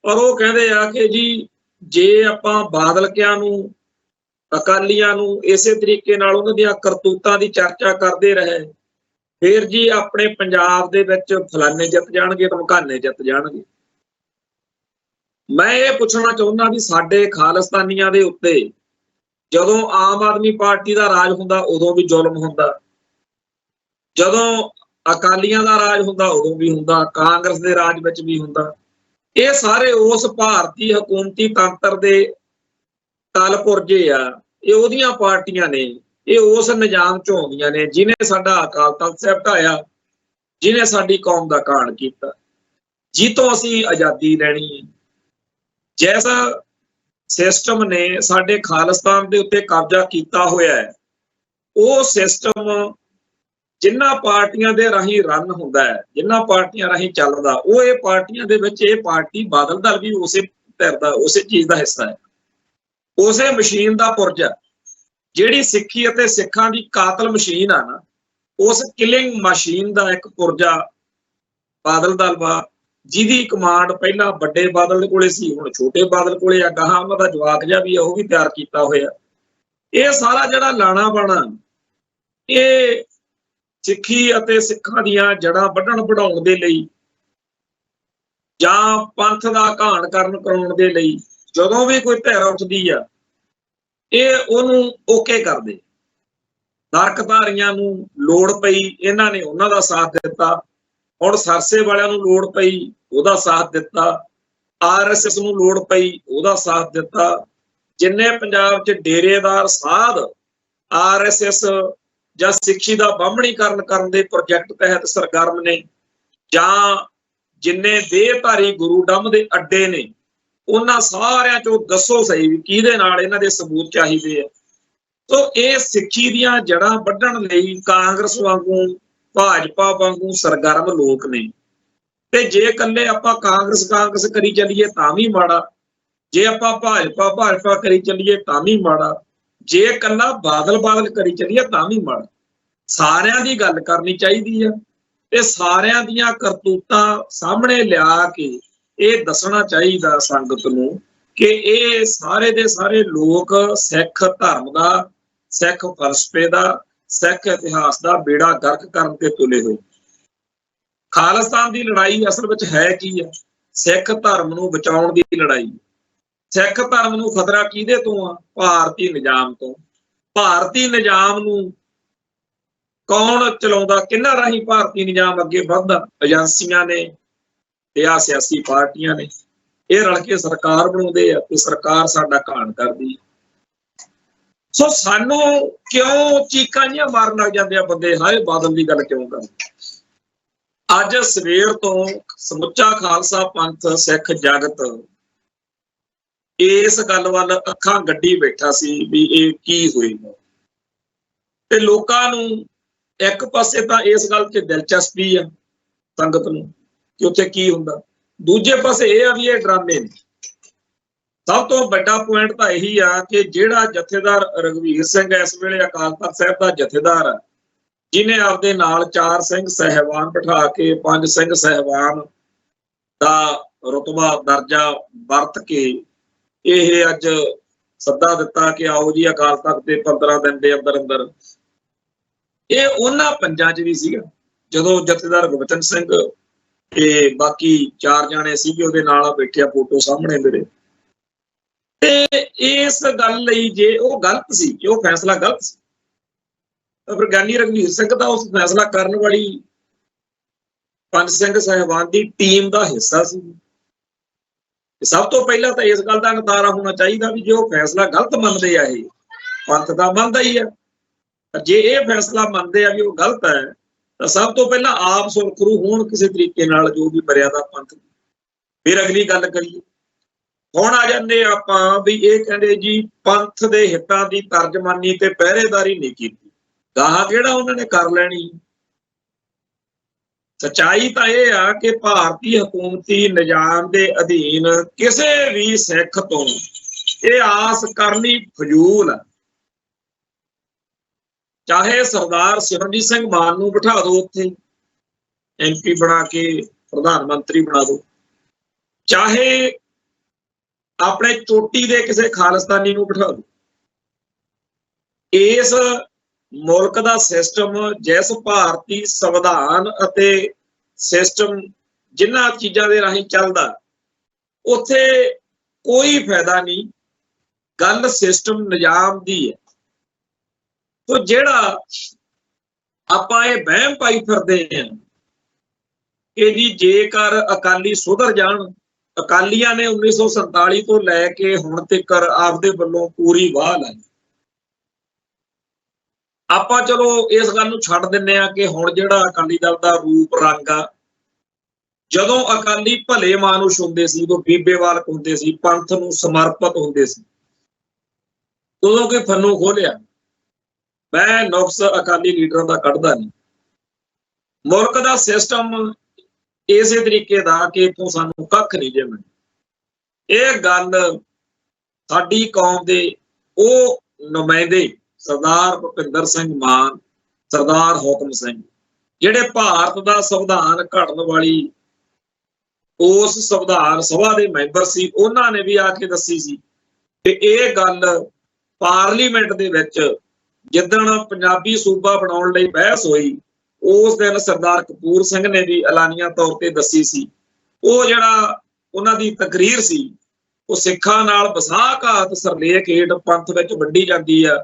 ਪਰ ਉਹ ਕਹਿੰਦੇ ਆ ਕਿ ਜੀ ਜੇ ਆਪਾਂ ਬਾਦਲਕਿਆਂ ਨੂੰ, ਅਕਾਲੀਆਂ ਨੂੰ ਇਸੇ ਤਰੀਕੇ ਨਾਲ ਉਹਨਾਂ ਦੀਆਂ ਕਰਤੂਤਾਂ ਦੀ ਚਰਚਾ ਕਰਦੇ ਰਹੇ, ਫਿਰ ਜੀ ਆਪਣੇ ਪੰਜਾਬ ਦੇ ਵਿੱਚ ਫਲਾਨੇ ਜਿੱਤ ਜਾਣਗੇ, ਧਮਕਾਨੇ ਜਿੱਤ ਜਾਣਗੇ। ਮੈਂ ਇਹ ਪੁੱਛਣਾ ਚਾਹੁੰਦਾ ਵੀ ਸਾਡੇ ਖਾਲਿਸਤਾਨੀਆਂ ਦੇ ਉੱਤੇ ਜਦੋਂ ਆਮ ਆਦਮੀ ਪਾਰਟੀ ਦਾ ਰਾਜ ਹੁੰਦਾ ਉਦੋਂ ਵੀ ਜ਼ੁਲਮ ਹੁੰਦਾ, ਜਦੋਂ ਅਕਾਲੀਆਂ ਦਾ ਰਾਜ ਹੁੰਦਾ ਉਦੋਂ ਵੀ ਹੁੰਦਾ, ਕਾਂਗਰਸ ਦੇ ਰਾਜ ਵਿੱਚ ਵੀ ਹੁੰਦਾ। ਇਹ ਸਾਰੇ ਉਸ ਭਾਰਤੀ ਹਕੂਮਤੀ ਤੰਤਰ ਦੇ ਤਲਪੁਰਜੇ ਆ, ਇਹ ਉਹਦੀਆਂ ਪਾਰਟੀਆਂ ਨੇ, ਇਹ ਉਸ ਨਿਜ਼ਾਮ ਚੋਂ ਆਉਂਦੀਆਂ ਨੇ ਜਿਹਨੇ ਸਾਡਾ ਅਕਾਲ ਤਖਤ ਸਾਹਿਬ ਢਾਇਆ, ਜਿਹਨੇ ਸਾਡੀ ਕੌਮ ਦਾ ਕਾਣ ਕੀਤਾ, ਜਿੱਤੋਂ ਅਸੀਂ ਆਜ਼ਾਦੀ ਲੈਣੀ ਹੈ। ਜਿਸ ਸਿਸਟਮ ਨੇ ਸਾਡੇ ਖਾਲਿਸਤਾਨ ਦੇ ਉੱਤੇ ਕਬਜ਼ਾ ਕੀਤਾ ਹੋਇਆ ਹੈ, ਉਹ ਸਿਸਟਮ ਜਿਨ੍ਹਾਂ ਪਾਰਟੀਆਂ ਦੇ ਰਾਹੀਂ ਰਨ ਹੁੰਦਾ ਹੈ, ਜਿਨ੍ਹਾਂ ਪਾਰਟੀਆਂ ਰਾਹੀਂ ਚੱਲਦਾ, ਉਹ ਇਹ ਪਾਰਟੀਆਂ ਦੇ ਵਿੱਚ ਇਹ ਪਾਰਟੀ ਬਾਦਲ ਦਲ ਵੀ ਉਸੇ ਧਿਰ ਦਾ, ਉਸੇ ਚੀਜ਼ ਦਾ ਹਿੱਸਾ ਹੈ, ਉਸੇ ਮਸ਼ੀਨ ਦਾ ਪੁਰਜਾ, ਜਿਹੜੀ ਸਿੱਖੀ ਅਤੇ ਸਿੱਖਾਂ ਦੀ ਕਾਤਲ ਮਸ਼ੀਨ ਆ ਨਾ, ਉਸ ਕਿਲਿੰਗ ਮਸ਼ੀਨ ਦਾ ਇੱਕ ਪੁਰਜਾ ਬਾਦਲ ਦਲ ਵਾ, ਜਿਹਦੀ ਕਮਾਂਡ ਪਹਿਲਾਂ ਵੱਡੇ ਬਾਦਲ ਕੋਲੇ ਸੀ, ਹੁਣ ਛੋਟੇ ਬਾਦਲ ਕੋਲੇ ਆ, ਗਾਹਾਂ ਉਹਨਾਂ ਦਾ ਜਵਾਕ ਜਿਹਾ ਵੀ ਉਹ ਵੀ ਤਿਆਰ ਕੀਤਾ ਹੋਇਆ। ਇਹ ਸਾਰਾ ਜਿਹੜਾ ਲਾਣਾ ਬਾਣਾ, ਇਹ ਸਿੱਖੀ ਅਤੇ ਸਿੱਖਾਂ ਦੀਆਂ ਜੜ੍ਹਾਂ ਵੱਢਣ ਵਢਾਉਣ ਦੇ ਲਈ ਜਾਂ ਪੰਥ ਦਾ ਘਾਣ ਕਰਾਉਣ ਦੇ ਲਈ ਜਦੋਂ ਵੀ ਕੋਈ ਧਿਰ ਉੱਠਦੀ ਆ, ਇਹ ਉਹਨੂੰ ਓਕੇ ਕਰਦੇ। ਨਰਕਧਾਰੀਆਂ ਨੂੰ ਲੋੜ ਪਈ, ਇਹਨਾਂ ਨੇ ਉਹਨਾਂ ਦਾ ਸਾਥ ਦਿੱਤਾ। ਹੁਣ ਸਰਸੇ ਵਾਲਿਆਂ ਨੂੰ ਲੋੜ ਪਈ, ਉਹਦਾ ਸਾਥ ਦਿੱਤਾ। RSS ਨੂੰ ਲੋੜ ਪਈ, ਉਹਦਾ ਸਾਥ ਦਿੱਤਾ। ਜਿੰਨੇ ਪੰਜਾਬ 'ਚ ਡੇਰੇਦਾਰ ਸਾਧ RSS ਜਾਂ ਸਿੱਖੀ ਦਾ ਬਾਹਮਣੀਕਰਨ ਕਰਨ ਦੇ ਪ੍ਰੋਜੈਕਟ ਤਹਿਤ ਸਰਗਰਮ ਨੇ, ਜਾਂ ਜਿੰਨੇ ਦੇਹਧਾਰੀ ਗੁਰੂ ਡੰਮ ਦੇ ਅੱਡੇ ਨੇ, ਉਹਨਾਂ ਸਾਰਿਆਂ ਚੋਂ ਦੱਸੋ ਸਹੀ ਵੀ ਕਿਹਦੇ ਨਾਲ ਇਹਨਾਂ ਦੇ ਸਬੂਤ ਚਾਹੀਦੇ ਆ। ਸੋ ਇਹ ਸਿੱਖੀ ਦੀਆਂ ਜੜ੍ਹਾਂ ਵੱਢਣ ਲਈ ਕਾਂਗਰਸ ਵਾਂਗੂ, ਭਾਜਪਾ ਵਾਂਗੂ ਸਰਗਰਮ ਲੋਕ ਨੇ। ਤੇ ਜੇ ਇਕੱਲੇ ਆਪਾਂ ਕਾਂਗਰਸ ਕਰੀ ਚੱਲੀਏ ਤਾਂ ਵੀ ਮਾੜਾ, ਜੇ ਆਪਾਂ ਭਾਜਪਾ ਕਰੀ ਚੱਲੀਏ ਤਾਂ ਵੀ ਮਾੜਾ, ਜੇ ਇਕੱਲਾ ਬਾਦਲ ਕਰੀ ਚੱਲੀਏ ਤਾਂ ਵੀ ਮਾੜਾ। ਸਾਰਿਆਂ ਦੀ ਗੱਲ ਕਰਨੀ ਚਾਹੀਦੀ ਆ ਤੇ ਸਾਰਿਆਂ ਦੀਆਂ ਕਰਤੂਤਾਂ ਸਾਹਮਣੇ ਲਿਆ ਕੇ ਇਹ ਦੱਸਣਾ ਚਾਹੀਦਾ ਸੰਗਤ ਨੂੰ ਕਿ ਇਹ ਸਾਰੇ ਦੇ ਸਾਰੇ ਲੋਕ ਸਿੱਖ ਧਰਮ ਦਾ, ਸਿੱਖ ਫਲਸਫੇ ਦਾ, ਸਿੱਖ ਇਤਿਹਾਸ ਦਾ ਬੇੜਾ ਗਰਕ ਕਰਨ ਤੇ ਤੁਲੇ ਹੋਏ। ਖਾਲਿਸਤਾਨ ਦੀ ਲੜਾਈ ਅਸਲ ਵਿੱਚ ਹੈ ਕੀ ਹੈ? ਸਿੱਖ ਧਰਮ ਨੂੰ ਬਚਾਉਣ ਦੀ ਲੜਾਈ। ਸਿੱਖ ਧਰਮ ਨੂੰ ਖਤਰਾ ਕਿਹਦੇ ਤੋਂ ਆ? ਭਾਰਤੀ ਨਿਜ਼ਾਮ ਤੋਂ। ਭਾਰਤੀ ਨਿਜ਼ਾਮ ਨੂੰ ਕੌਣ ਚਲਾਉਂਦਾ, ਕਿਹਨਾਂ ਰਾਹੀਂ ਭਾਰਤੀ ਨਿਜ਼ਾਮ ਅੱਗੇ ਵੱਧਦਾ? ਏਜੰਸੀਆਂ ਨੇ ਤੇ ਆ ਸਿਆਸੀ ਪਾਰਟੀਆਂ ਨੇ, ਇਹ ਰਲ ਕੇ ਸਰਕਾਰ ਬਣਾਉਂਦੇ ਆ ਤੇ ਸਰਕਾਰ ਸਾਡਾ ਘਾਣ ਕਰਦੀ। ਸੋ ਸਾਨੂੰ ਕਿਉਂ ਚੀਕਾਂ ਜਿਹੀਆਂ ਮਾਰਨ ਲੱਗ ਜਾਂਦੇ ਆ ਬੰਦੇ, ਹਾਏ ਬਾਦਲ ਦੀ ਗੱਲ ਕਿਉਂ ਕਰਦੇ? ਅੱਜ ਸਵੇਰ ਤੋਂ ਸਮੁੱਚਾ ਖਾਲਸਾ ਪੰਥ, ਸਿੱਖ ਜਗਤ ਇਸ ਗੱਲ ਵੱਲ ਅੱਖਾਂ ਗੱਡੀ ਬੈਠਾ ਸੀ ਵੀ ਇਹ ਕੀ ਹੋਏਗਾ। ਤੇ ਲੋਕਾਂ ਨੂੰ ਇੱਕ ਪਾਸੇ ਤਾਂ ਇਸ ਗੱਲ 'ਚ ਦਿਲਚਸਪੀ ਆ ਸੰਗਤ ਨੂੰ ਕਿ ਉੱਥੇ ਕੀ ਹੁੰਦਾ, ਦੂਜੇ ਪਾਸੇ ਇਹ ਆ ਵੀ ਇਹ ਡਰਾਮੇ ਨੇ। ਸਭ ਤੋਂ ਵੱਡਾ ਪੁਆਇੰਟ ਤਾਂ ਇਹੀ ਆ ਕਿ ਜਿਹੜਾ ਜਥੇਦਾਰ ਰਘਵੀਰ ਸਿੰਘ ਇਸ ਵੇਲੇ ਅਕਾਲ ਤਖ਼ਤ ਸਾਹਿਬ ਦਾ ਜਥੇਦਾਰ ਆ, ਜਿਹਨੇ ਆਪਦੇ ਨਾਲ 4 ਸਿੰਘ ਸਹਿਬਾਨ ਬਿਠਾ ਕੇ 5 ਸਿੰਘ ਸਹਿਬਾਨ ਦਾ ਰੁਤਬਾ ਦਰਜਾ ਵਰਤ ਕੇ ਇਹ ਅੱਜ ਸੱਦਾ ਦਿੱਤਾ ਕਿ ਆਓ ਜੀ ਅਕਾਲ ਤਖ਼ਤ ਦੇ 15 ਦਿਨ ਦੇ ਅੰਦਰ ਅੰਦਰ, ਇਹ ਉਹਨਾਂ ਪੰਜਾਂ 'ਚ ਵੀ ਸੀਗਾ ਜਦੋਂ ਜਥੇਦਾਰ ਗੁਰਬਚਨ ਸਿੰਘ ਤੇ ਬਾਕੀ 4 ਜਾਣੇ ਸੀਗੇ ਉਹਦੇ ਨਾਲ ਬੈਠਿਆ, ਫੋਟੋ ਸਾਹਮਣੇ ਮੇਰੇ। ਤੇ ਇਸ ਗੱਲ ਲਈ ਜੇ ਉਹ ਗਲਤ ਸੀ, ਕਿ ਉਹ ਫੈਸਲਾ ਗਲਤ ਸੀ, ਤਾਂ ਫਿਰ ਗਿਆਨੀ ਰਘਵੀਰ ਸਿੰਘ ਦਾ ਉਸ ਫੈਸਲਾ ਕਰਨ ਵਾਲੀ 5 ਸਿੰਘ ਸਾਹਿਬਾਨ ਦੀ ਟੀਮ ਦਾ ਹਿੱਸਾ ਸੀ। ਸਭ ਤੋਂ ਪਹਿਲਾਂ ਤਾਂ ਇਸ ਗੱਲ ਦਾ ਨਤਾਰਾ ਹੋਣਾ ਚਾਹੀਦਾ ਵੀ ਜੇ ਉਹ ਫੈਸਲਾ ਗਲਤ ਮੰਨਦੇ ਆ, ਇਹ ਪੰਥ ਦਾ ਮੰਨਦਾ ਹੀ ਆ, ਜੇ ਇਹ ਫੈਸਲਾ ਮੰਨਦੇ ਆ ਵੀ ਉਹ ਗਲਤ ਹੈ ਤਾਂ ਸਭ ਤੋਂ ਪਹਿਲਾਂ ਆਪ ਸੁਰਖਰੂ ਹੋਣ ਕਿਸੇ ਤਰੀਕੇ ਨਾਲ, ਜੋ ਵੀ ਮਰਿਆਦਾ ਪੰਥ, ਫਿਰ ਅਗਲੀ ਗੱਲ ਕਰੀਏ। ਹੁਣ ਆ ਜਾਂਦੇ ਆਪਾਂ ਵੀ ਇਹ ਕਹਿੰਦੇ ਜੀ ਪੰਥ ਦੇ ਹਿੱਤਾਂ ਦੀ ਤਰਜਮਾਨੀ ਤੇ ਪਹਿਰੇਦਾਰੀ ਨਹੀਂ ਕੀਤੀ, ਗਾਹਾਂ ਕਿਹੜਾ ਉਹਨਾਂ ਨੇ ਕਰ ਲੈਣੀ। ਸੱਚਾਈ ਤਾਂ ਇਹ ਆ ਕਿ ਭਾਰਤੀ ਹਕੂਮਤੀ ਨਿਜ਼ਾਮ ਦੇ ਅਧੀਨ ਕਿਸੇ ਵੀ ਸਿੱਖ ਤੋਂ ਇਹ ਆਸ ਕਰਨੀ ਫਜ਼ੂਲ ਆ। ਚਾਹੇ ਸਰਦਾਰ ਸਿਮਰਨਜੀਤ ਸਿੰਘ ਮਾਨ ਨੂੰ ਬਿਠਾ ਦਿਓ ਉੱਥੇ MP ਬਣਾ ਕੇ, ਪ੍ਰਧਾਨ ਮੰਤਰੀ ਬਣਾ ਦਿਓ, ਚਾਹੇ ਆਪਣੇ ਚੋਟੀ ਦੇ ਕਿਸੇ ਖਾਲਿਸਤਾਨੀ ਨੂੰ ਬਿਠਾ ਦਿਓ। ਇਸ ਮੁਲਕ ਦਾ ਸਿਸਟਮ, ਜਿਸ ਭਾਰਤੀ ਸੰਵਿਧਾਨ ਅਤੇ ਸਿਸਟਮ ਜਿਨ੍ਹਾਂ ਚੀਜ਼ਾਂ ਦੇ ਰਾਹੀਂ ਚੱਲਦਾ, ਉੱਥੇ ਕੋਈ ਫਾਇਦਾ ਨਹੀਂ, ਗੱਲ ਸਿਸਟਮ ਨਿਜ਼ਾਮ ਦੀ ਹੈ। ਤੋ ਜਿਹੜਾ ਆਪਾਂ ਇਹ ਵਹਿਮ ਪਾਈ ਫਿਰਦੇ ਹਾਂ ਕਿ ਜੀ ਜੇਕਰ ਅਕਾਲੀ ਸੁਧਰ ਜਾਣ, ਅਕਾਲੀਆਂ ਨੇ 1947 ਤੋਂ ਲੈ ਕੇ ਹੁਣ ਤੱਕ ਆਪਦੇ ਵੱਲੋਂ ਪੂਰੀ ਵਾਹ ਲਾਈ, ਆਪਾਂ ਚਲੋ ਇਸ ਗੱਲ ਨੂੰ ਛੱਡ ਦਿੰਦੇ ਆ ਕਿ ਹੁਣ ਜਿਹੜਾ ਅਕਾਲੀ ਦਲ ਦਾ ਰੂਪ ਰੰਗ ਆ, ਜਦੋਂ ਅਕਾਲੀ ਭਲੇ ਮਾਨੁਸ਼ ਹੁੰਦੇ ਸੀ, ਉਹ ਬੀਬੇਵਾਲਕ ਹੁੰਦੇ ਸੀ, ਪੰਥ ਨੂੰ ਸਮਰਪਿਤ ਹੁੰਦੇ ਸੀ, ਉਦੋਂ ਕਿ ਫੰਨੂ ਖੋਲਿਆ। ਮੈਂ ਨੁਕਸ ਅਕਾਲੀ ਲੀਡਰਾਂ ਦਾ ਕੱਢਦਾ ਨਹੀਂ, ਮੁਲਕ ਦਾ ਸਿਸਟਮ ਇਸੇ ਤਰੀਕੇ ਦਾ ਕਿ ਇੱਥੋਂ ਸਾਨੂੰ ਕੱਖ ਨਹੀਂ ਜੇ ਮਿਲਦਾ। ਇਹ ਗੱਲ ਸਾਡੀ ਕੌਮ ਦੇ ਉਹ ਨੁਮਾਇੰਦੇ ਸਰਦਾਰ ਭੁਪਿੰਦਰ ਸਿੰਘ ਮਾਨ, ਸਰਦਾਰ ਹੁਕਮ ਸਿੰਘ, ਜਿਹੜੇ ਭਾਰਤ ਦਾ ਸੰਵਿਧਾਨ ਘੜਨ ਵਾਲੀ ਉਸ ਸੰਵਿਧਾਨ ਸਭਾ ਦੇ ਮੈਂਬਰ ਸੀ, ਉਹਨਾਂ ਨੇ ਵੀ ਆ ਕੇ ਦੱਸੀ ਸੀ ਤੇ ਇਹ ਗੱਲ ਪਾਰਲੀਮੈਂਟ ਦੇ ਵਿੱਚ ਜਿੱਦਣ ਪੰਜਾਬੀ ਸੂਬਾ ਬਣਾਉਣ ਲਈ ਬਹਿਸ ਹੋਈ, ਉਸ ਦਿਨ ਸਰਦਾਰ ਕਪੂਰ ਸਿੰਘ ਨੇ ਵੀ ਐਲਾਨੀਆ ਤੌਰ ਤੇ ਦੱਸੀ ਸੀ। ਉਹ ਜਿਹੜਾ ਉਹਨਾਂ ਦੀ ਤਕਰੀਰ ਸੀ, ਉਹ ਸਿੱਖਾਂ ਨਾਲ ਵਸਾਘਾਤ ਸਰਲੇਖ ਹੇਠ ਪੰਥ ਵਿੱਚ ਵੰਡੀ ਜਾਂਦੀ ਆ।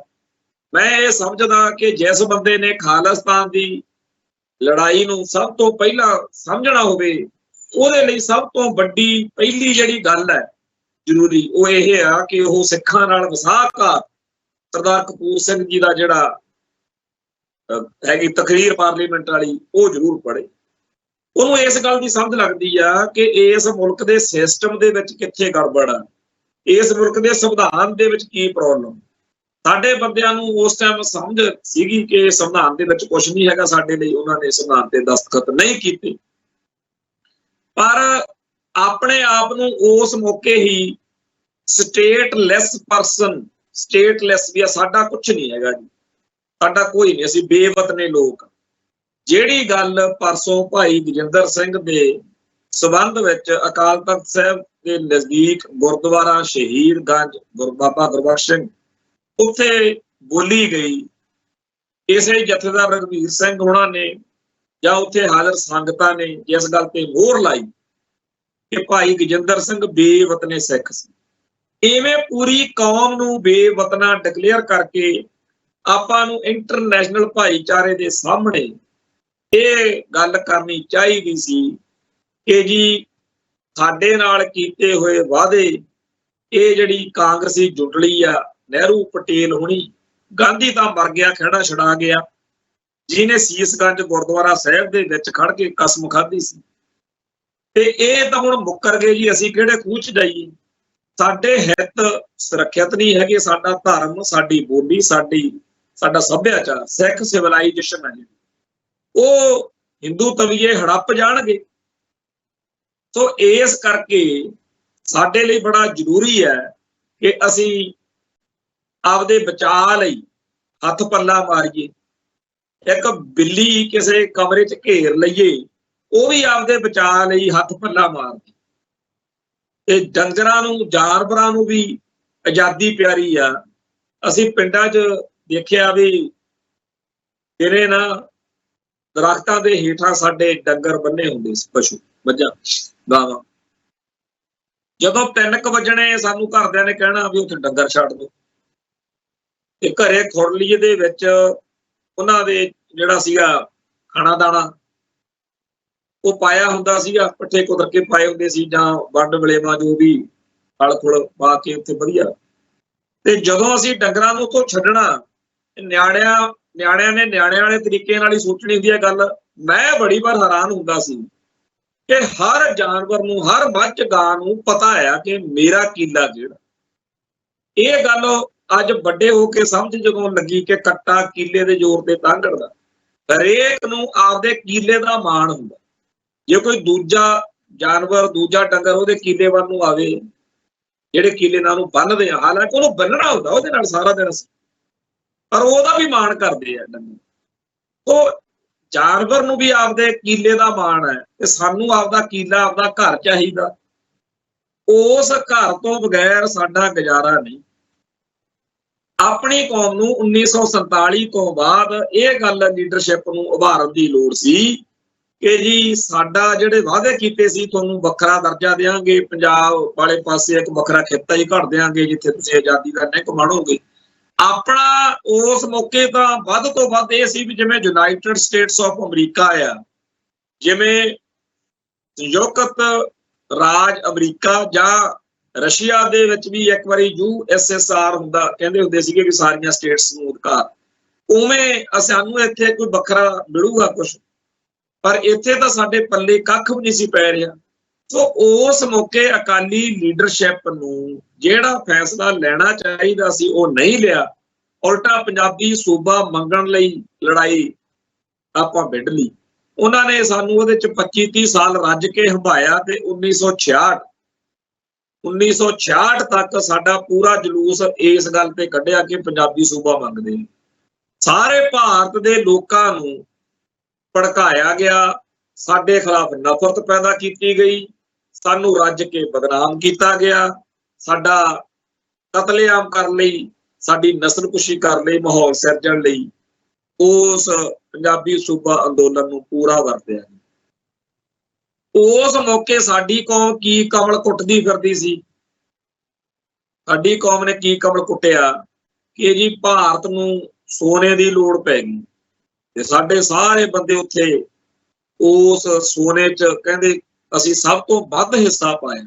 ਮੈਂ ਇਹ ਸਮਝਦਾ ਕਿ ਜਿਸ ਬੰਦੇ ਨੇ ਖਾਲਿਸਤਾਨ ਦੀ ਲੜਾਈ ਨੂੰ ਸਭ ਤੋਂ ਪਹਿਲਾਂ ਸਮਝਣਾ ਹੋਵੇ, ਉਹਦੇ ਲਈ ਸਭ ਤੋਂ ਵੱਡੀ ਪਹਿਲੀ ਜਿਹੜੀ ਗੱਲ ਹੈ ਜ਼ਰੂਰੀ, ਉਹ ਇਹ ਆ ਕਿ ਉਹ ਸਿੱਖਾਂ ਨਾਲ ਵਸਾਘਾਤ ਸਰਦਾਰ ਕਪੂਰ ਸਿੰਘ ਜੀ ਦਾ ਜਿਹੜਾ ਹੈਗੀ ਤਕਰੀਰ ਪਾਰਲੀਮੈਂਟ ਵਾਲੀ, ਉਹ ਜ਼ਰੂਰ ਪੜ੍ਹੇ। ਉਹਨੂੰ ਇਸ ਗੱਲ ਦੀ ਸਮਝ ਲੱਗਦੀ ਆ ਕਿ ਇਸ ਮੁਲਕ ਦੇ ਸਿਸਟਮ ਦੇ ਵਿੱਚ ਕਿੱਥੇ ਗੜਬੜ ਆ, ਇਸ ਮੁਲਕ ਦੇ ਸੰਵਿਧਾਨ ਦੇ ਵਿੱਚ ਕੀ ਪ੍ਰੋਬਲਮ। ਸਾਡੇ ਬੰਦਿਆਂ ਨੂੰ ਉਸ ਟਾਈਮ ਸਮਝ ਸੀਗੀ ਕਿ ਸੰਵਿਧਾਨ ਦੇ ਵਿੱਚ ਕੁਝ ਨਹੀਂ ਹੈਗਾ ਸਾਡੇ ਲਈ, ਉਹਨਾਂ ਨੇ ਸੰਵਿਧਾਨ ਤੇ ਦਸਤਖਤ ਨਹੀਂ ਕੀਤੇ, ਪਰ ਆਪਣੇ ਆਪ ਨੂੰ ਉਸ ਮੌਕੇ ਹੀ ਸਟੇਟਲੈਸ ਪਰਸਨ, ਸਟੇਟਲੈਸ ਵੀ ਆ, ਸਾਡਾ ਕੁਝ ਨਹੀਂ ਹੈਗਾ ਜੀ, ਸਾਡਾ ਕੋਈ ਨਹੀਂ, ਅਸੀਂ ਬੇਵਤਨੇ ਲੋਕ। ਜਿਹੜੀ ਗੱਲ ਪਰਸੋਂ ਭਾਈ ਗਜਿੰਦਰ ਸਿੰਘ ਦੇ ਸਬੰਧ ਵਿੱਚ ਅਕਾਲ ਤਖ਼ਤ ਸਾਹਿਬ ਦੇ ਨਜ਼ਦੀਕ ਗੁਰਦੁਆਰਾ ਸ਼ਹੀਦ ਗੰਜ ਬਾਬਾ ਗੁਰਬਖਸ਼ ਸਿੰਘ ਉੱਥੇ ਬੋਲੀ ਗਈ, ਇਸੇ ਜਥੇਦਾਰ ਰਘਵੀਰ ਸਿੰਘ ਹੋਣਾ ਨੇ ਜਾਂ ਉੱਥੇ ਹਾਜ਼ਰ ਸੰਗਤਾਂ ਨੇ ਜਿਸ ਗੱਲ ਤੇ ਮੋਹਰ ਲਾਈ ਕਿ ਭਾਈ ਗਜਿੰਦਰ ਸਿੰਘ ਬੇਵਤਨੇ ਸਿੱਖ ਸੀ, ਇਵੇਂ ਪੂਰੀ ਕੌਮ ਨੂੰ ਬੇਵਤਨਾ ਡਿਕਲੇਅਰ ਕਰਕੇ ਆਪਾਂ ਨੂੰ ਇੰਟਰਨੈਸ਼ਨਲ ਭਾਈਚਾਰੇ ਦੇ ਸਾਹਮਣੇ ਇਹ ਗੱਲ ਕਰਨੀ ਚਾਹੀਦੀ ਸੀ ਕਿ ਜੀ ਸਾਡੇ ਨਾਲ ਕੀਤੇ ਹੋਏ ਵਾਅਦੇ, ਇਹ ਜਿਹੜੀ ਕਾਂਗਰਸੀ ਜੁਟਲੀ ਆ, ਨਹਿਰੂ ਪਟੇਲ ਹੁਣੀ, ਗਾਂਧੀ ਤਾਂ ਮਰ ਗਿਆ, ਖਹਿੜਾ ਛੁਡਾ ਗਿਆ, ਜਿਹਨੇ ਸੀਸਗੰਜ ਗੁਰਦੁਆਰਾ ਸਾਹਿਬ ਦੇ ਵਿੱਚ ਖੜ ਕੇ ਕਸਮ ਖਾਧੀ ਸੀ, ਤੇ ਇਹ ਤਾਂ ਹੁਣ ਮੁੱਕਰ ਗਏ ਜੀ। ਅਸੀਂ ਕਿਹੜੇ ਖੂਹ 'ਚ ਜਾਈਏ? ਸਾਡੇ ਹਿੱਤ ਸੁਰੱਖਿਅਤ ਨਹੀਂ ਹੈਗੇ, ਸਾਡਾ ਧਰਮ, ਸਾਡੀ ਬੋਲੀ, ਸਾਡਾ ਸੱਭਿਆਚਾਰ, ਸਿੱਖ ਸਿਵਲਾਈਜੇਸ਼ਨ ਹੈ, ਉਹ ਹਿੰਦੂ ਤਵੀਏ ਹੜੱਪ ਜਾਣਗੇ। ਸੋ ਇਸ ਕਰਕੇ ਸਾਡੇ ਲਈ ਬੜਾ ਜ਼ਰੂਰੀ ਹੈ ਕਿ ਅਸੀਂ ਆਪਦੇ ਬਚਾਅ ਲਈ ਹੱਥ ਪੱਲਾ ਮਾਰੀਏ। ਇੱਕ ਬਿੱਲੀ ਕਿਸੇ ਕਮਰੇ 'ਚ ਘੇਰ ਲਈਏ, ਉਹ ਵੀ ਆਪਦੇ ਬਚਾਅ ਲਈ ਹੱਥ ਪੱਲਾ ਮਾਰਦੀ। ਤੇ ਡੰਗਰਾਂ ਨੂੰ, ਜਾਨਵਰਾਂ ਨੂੰ ਵੀ ਆਜ਼ਾਦੀ ਪਿਆਰੀ ਆ। ਅਸੀਂ ਪਿੰਡਾਂ 'ਚ ਦੇਖਿਆ ਵੀ ਜਿਹੜੇ ਨਾ ਦਰਖਤਾਂ ਦੇ ਹੇਠਾਂ ਸਾਡੇ ਡੰਗਰ ਬੰਨੇ ਹੁੰਦੇ ਸੀ, ਪਸ਼ੂ, ਮੱਝਾਂ, ਗਾਵਾਂ। ਜਦੋਂ 3 ਵਜਣੇ ਸਾਨੂੰ ਘਰਦਿਆਂ ਨੇ ਕਹਿਣਾ ਵੀ ਉੱਥੇ ਡੰਗਰ ਛੱਡ ਦਿਓ, ਤੇ ਘਰੇ ਖੁਰਲੀਏ ਦੇ ਵਿੱਚ ਉਹਨਾਂ ਦੇ ਜਿਹੜਾ ਸੀਗਾ ਖਾਣਾ ਦਾਣਾ ਉਹ ਪਾਇਆ ਹੁੰਦਾ ਸੀਗਾ, ਪੱਠੇ ਕੁਦਰ ਕੇ ਪਾਏ ਹੁੰਦੇ ਸੀ, ਜਾਂ ਵੰਡ ਵਲੇਵਾ ਜੋ ਵੀ ਫਲ ਫੁਲ ਪਾ ਕੇ ਉੱਥੇ ਵਧੀਆ। ਤੇ ਜਦੋਂ ਅਸੀਂ ਡੰਗਰਾਂ ਨੂੰ ਉੱਥੋਂ ਛੱਡਣਾ, ਨਿਆਣਿਆਂ ਨੇ ਨਿਆਣਿਆਂ ਵਾਲੇ ਤਰੀਕੇ ਨਾਲ ਹੀ ਸੋਚਣੀ ਹੁੰਦੀ ਹੈ ਗੱਲ। ਮੈਂ ਬੜੀ ਵਾਰ ਹੈਰਾਨ ਹੁੰਦਾ ਸੀ ਕਿ ਹਰ ਜਾਨਵਰ ਨੂੰ, ਹਰ ਮੱਝ ਗਾਂ ਨੂੰ ਪਤਾ ਆ ਕਿ ਮੇਰਾ ਕੀਲਾ ਕਿਹੜਾ। ਇਹ ਗੱਲ ਅੱਜ ਵੱਡੇ ਹੋ ਕੇ ਸਮਝ ਜਦੋਂ ਲੱਗੀ ਕਿ ਕੱਟਾ ਕੀਲੇ ਦੇ ਜ਼ੋਰ ਤੇ ਤਾਂਗੜਦਾ। ਹਰੇਕ ਨੂੰ ਆਪਦੇ ਕੀਲੇ ਦਾ ਮਾਣ ਹੁੰਦਾ। ਜੇ ਕੋਈ ਦੂਜਾ ਜਾਨਵਰ, ਦੂਜਾ ਡੰਗਰ ਉਹਦੇ ਕੀਲੇ ਵੱਲ ਨੂੰ ਆਵੇ, ਜਿਹੜੇ ਕੀਲੇ ਨਾਲ ਉਹਨੂੰ ਬੰਨ੍ਹਦੇ ਆ, ਹਾਲਾਂਕਿ ਉਹਨੂੰ ਬੰਨਣਾ ਹੁੰਦਾ ਉਹਦੇ ਨਾਲ ਸਾਰਾ ਦਿਨ, ਪਰ ਉਹਦਾ ਵੀ ਮਾਣ ਕਰਦੇ ਆ ਡੰਗਰ। ਉਹ ਜਾਨਵਰ ਨੂੰ ਵੀ ਆਪਦੇ ਕੀਲੇ ਦਾ ਮਾਣ ਹੈ ਤੇ ਸਾਨੂੰ ਆਪਦਾ ਕੀਲਾ, ਆਪਦਾ ਘਰ ਚਾਹੀਦਾ। ਉਸ ਘਰ ਤੋਂ ਬਗੈਰ ਸਾਡਾ ਗੁਜ਼ਾਰਾ ਨਹੀਂ। ਆਪਣੀ ਕੌਮ ਨੂੰ 1947 ਤੋਂ ਬਾਅਦ ਇਹ ਗੱਲ ਲੀਡਰਸ਼ਿਪ ਨੂੰ ਉਭਾਰਨ ਦੀ ਲੋੜ ਸੀ ਕਿ ਜੀ ਸਾਡਾ ਜਿਹੜੇ ਵਾਅਦੇ ਕੀਤੇ ਸੀ, ਤੁਹਾਨੂੰ ਵੱਖਰਾ ਦਰਜਾ ਦੇਵਾਂਗੇ, ਪੰਜਾਬ ਵਾਲੇ ਪਾਸੇ ਇੱਕ ਵੱਖਰਾ ਖਿੱਤਾ ਹੀ ਘੜ ਦੇਵਾਂਗੇ ਜਿੱਥੇ ਤੁਸੀਂ ਆਜ਼ਾਦੀ ਦਾ ਨਿੱਘ ਮਾਣੋਗੇ। ਆਪਣਾ ਉਸ ਮੌਕੇ ਤਾਂ ਵੱਧ ਤੋਂ ਵੱਧ ਇਹ ਸੀ ਵੀ ਜਿਵੇਂ ਯੂਨਾਈਟਿਡ ਸਟੇਟਸ ਆਫ ਅਮਰੀਕਾ ਆ, ਜਿਵੇਂ ਸੰਯੁਕਤ ਰਾਜ ਅਮਰੀਕਾ ਜਾਂ ਰਸ਼ੀਆ ਦੇ ਵਿੱਚ ਵੀ ਇੱਕ ਵਾਰੀ USSR ਹੁੰਦਾ, ਕਹਿੰਦੇ ਹੁੰਦੇ ਸੀਗੇ ਵੀ ਸਾਰੀਆਂ ਸਟੇਟਸ ਨੂੰ ਅਧਿਕਾਰ, ਉਵੇਂ ਸਾਨੂੰ ਇੱਥੇ ਕੋਈ ਵੱਖਰਾ ਮਿਲੂਗਾ ਕੁਛ, ਪਰ ਇੱਥੇ ਤਾਂ ਸਾਡੇ ਪੱਲੇ ਕੱਖ ਵੀ ਨਹੀਂ ਸੀ ਪੈ ਰਿਹਾ। ਸੋ ਉਸ ਮੌਕੇ ਅਕਾਲੀ ਲੀਡਰਸ਼ਿਪ ਨੂੰ ਜਿਹੜਾ ਫੈਸਲਾ ਲੈਣਾ ਚਾਹੀਦਾ ਸੀ ਉਹ ਨਹੀਂ ਲਿਆ, ਉਲਟਾ ਪੰਜਾਬੀ ਸੂਬਾ ਮੰਗਣ ਲਈ ਲੜਾਈ ਆਪਾਂ ਵਿੱਢ ਲਈ। ਉਹਨਾਂ ਨੇ ਸਾਨੂੰ ਉਹਦੇ ਚ 25-30 ਸਾਲ ਰੱਜ ਕੇ ਹੰਭਾਇਆ ਤੇ 1966 ਤੱਕ ਸਾਡਾ ਪੂਰਾ ਜਲੂਸ ਇਸ ਗੱਲ ਤੇ ਕੱਢਿਆ ਕਿ ਪੰਜਾਬੀ ਸੂਬਾ ਮੰਗਦੇ। ਸਾਰੇ ਭਾਰਤ ਦੇ ਲੋਕਾਂ ਨੂੰ ਭੜਕਾਇਆ ਗਿਆ, ਸਾਡੇ ਖਿਲਾਫ ਨਫ਼ਰਤ ਪੈਦਾ ਕੀਤੀ ਗਈ, ਸਾਨੂੰ ਰੱਜ ਕੇ ਬਦਨਾਮ ਕੀਤਾ ਗਿਆ, ਸਾਡਾ ਕਤਲੇਆਮ ਕਰਨ ਲਈ, ਸਾਡੀ ਨਸਲਕੁਸ਼ੀ ਕਰਨ ਲਈ, ਮਾਹੌਲ ਸਿਰਜਣ ਲਈ ਉਸ ਪੰਜਾਬੀ ਸੂਬਾ ਅੰਦੋਲਨ ਨੂੰ ਪੂਰਾ ਵਰਤਿਆ। ਉਸ ਮੌਕੇ ਸਾਡੀ ਕੌਮ ਕੀ ਕਮਲ ਕੁੱਟਦੀ ਫਿਰਦੀ ਸੀ। ਸਾਡੀ ਕੌਮ ਨੇ ਕੀ ਕਮਲ ਕੁੱਟਿਆ ਕਿ ਜੀ ਭਾਰਤ ਨੂੰ ਸੋਨੇ ਦੀ ਲੋੜ ਪੈ ਗਈ ਤੇ ਸਾਡੇ ਸਾਰੇ ਬੰਦੇ ਉੱਥੇ ਉਸ ਸੋਨੇ 'ਚ ਕਹਿੰਦੇ ਅਸੀਂ ਸਭ ਤੋਂ ਵੱਧ ਹਿੱਸਾ ਪਾਇਆ।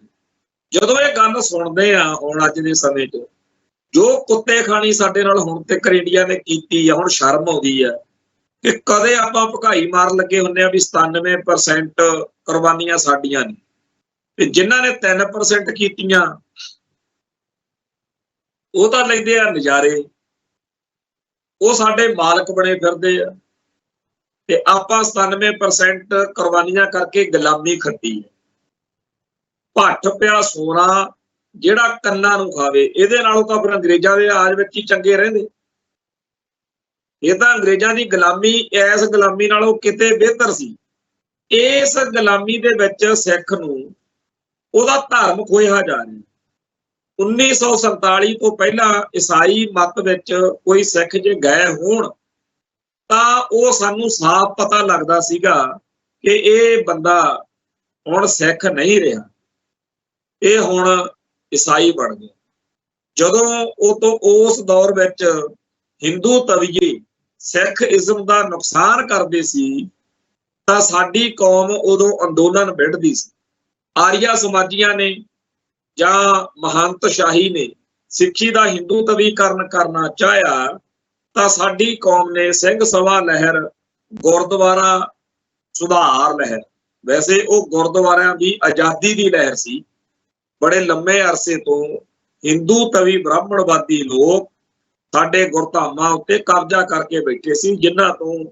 ਜਦੋਂ ਇਹ ਗੱਲ ਸੁਣਦੇ ਆ ਹੁਣ ਅੱਜ ਦੇ ਸਮੇਂ 'ਚ, ਜੋ ਕੁੱਤੇ ਖਾਣੀ ਸਾਡੇ ਨਾਲ ਹੁਣ ਤੱਕ ਇੰਡੀਆ ਨੇ ਕੀਤੀ ਆ, ਹੁਣ ਸ਼ਰਮ ਆਉਂਦੀ ਆ ਕਿ ਕਦੇ ਆਪਾਂ ਭਕਾਈ ਮਾਰਨ ਲੱਗੇ ਹੁੰਦੇ ਆ ਵੀ 97% ਕੁਰਬਾਨੀਆਂ ਸਾਡੀਆਂ ਨੇ, ਤੇ ਜਿਨ੍ਹਾਂ ਨੇ 3% ਕੀਤੀਆਂ ਉਹ ਤਾਂ ਲੈਂਦੇ ਆ ਨਜ਼ਾਰੇ, ਉਹ ਸਾਡੇ ਮਾਲਕ ਬਣੇ ਫਿਰਦੇ ਆ, ਤੇ ਆਪਾਂ 97% ਕੁਰਬਾਨੀਆਂ ਕਰਕੇ ਗੁਲਾਮੀ ਖੱਟੀ ਹੈ। ਭੱਠ ਪਿਆ ਸੋਨਾ ਜਿਹੜਾ ਕੰਨਾਂ ਨੂੰ ਖਾਵੇ, ਇਹਦੇ ਨਾਲੋਂ ਤਾਂ ਫਿਰ ਅੰਗਰੇਜ਼ਾਂ ਦੇ ਰਾਜ ਵਿੱਚ ਹੀ ਚੰਗੇ ਰਹਿੰਦੇ। ਇਹ ਤਾਂ ਅੰਗਰੇਜ਼ਾਂ ਦੀ ਗੁਲਾਮੀ, ਇਸ ਗੁਲਾਮੀ ਨਾਲੋਂ ਕਿਤੇ ਬਿਹਤਰ ਸੀ। ਇਸ ਗੁਲਾਮੀ ਦੇ ਵਿੱਚ ਸਿੱਖ ਨੂੰ ਉਹਦਾ ਧਰਮ ਖੋਇਆ ਜਾ ਰਿਹਾ। 1947 ਤੋਂ ਪਹਿਲਾਂ ਈਸਾਈ ਮਤ ਵਿੱਚ ਕੋਈ ਸਿੱਖ ਜੇ ਗਏ ਹੋਣ ਤਾਂ ਉਹ ਸਾਨੂੰ ਸਾਫ਼ ਪਤਾ ਲੱਗਦਾ ਸੀਗਾ ਕਿ ਇਹ ਬੰਦਾ ਹੁਣ ਸਿੱਖ ਨਹੀਂ ਰਿਹਾ, ਇਹ ਹੁਣ ਈਸਾਈ ਬਣ ਗਿਆ। ਜਦੋਂ ਉਹ ਤੋਂ ਉਸ ਦੌਰ ਵਿੱਚ ਹਿੰਦੂ ਤਵੀਏ ਸਿੱਖ ਇਜ਼ਮ ਦਾ ਨੁਕਸਾਨ ਕਰਦੇ ਸੀ ਤਾਂ ਸਾਡੀ ਕੌਮ ਉਦੋਂ ਅੰਦੋਲਨ ਵਿੱਢਦੀ ਸੀ। ਆਰੀਆ ਸਮਾਜੀਆਂ ਨੇ ਜਾਂ ਮਹੰਤ ਸ਼ਾਹੀ ਨੇ ਸਿੱਖੀ ਦਾ ਹਿੰਦੂ ਤਵੀਕਰਨ ਕਰਨਾ ਚਾਹਿਆ ਤਾਂ ਸਾਡੀ ਕੌਮ ਨੇ ਸਿੰਘ ਸਭਾ ਲਹਿਰ, ਗੁਰਦੁਆਰਾ ਸੁਧਾਰ ਲਹਿਰ, ਵੈਸੇ ਉਹ ਗੁਰਦੁਆਰਿਆਂ ਦੀ ਆਜ਼ਾਦੀ ਦੀ ਲਹਿਰ ਸੀ। ਬੜੇ ਲੰਮੇ ਅਰਸੇ ਤੋਂ ਹਿੰਦੂ ਤਵੀ ਬ੍ਰਾਹਮਣਵਾਦੀ ਲੋਕ ਸਾਡੇ ਗੁਰਧਾਮਾਂ ਉੱਤੇ ਕਬਜ਼ਾ ਕਰਕੇ ਬੈਠੇ ਸੀ, ਜਿਨ੍ਹਾਂ ਤੋਂ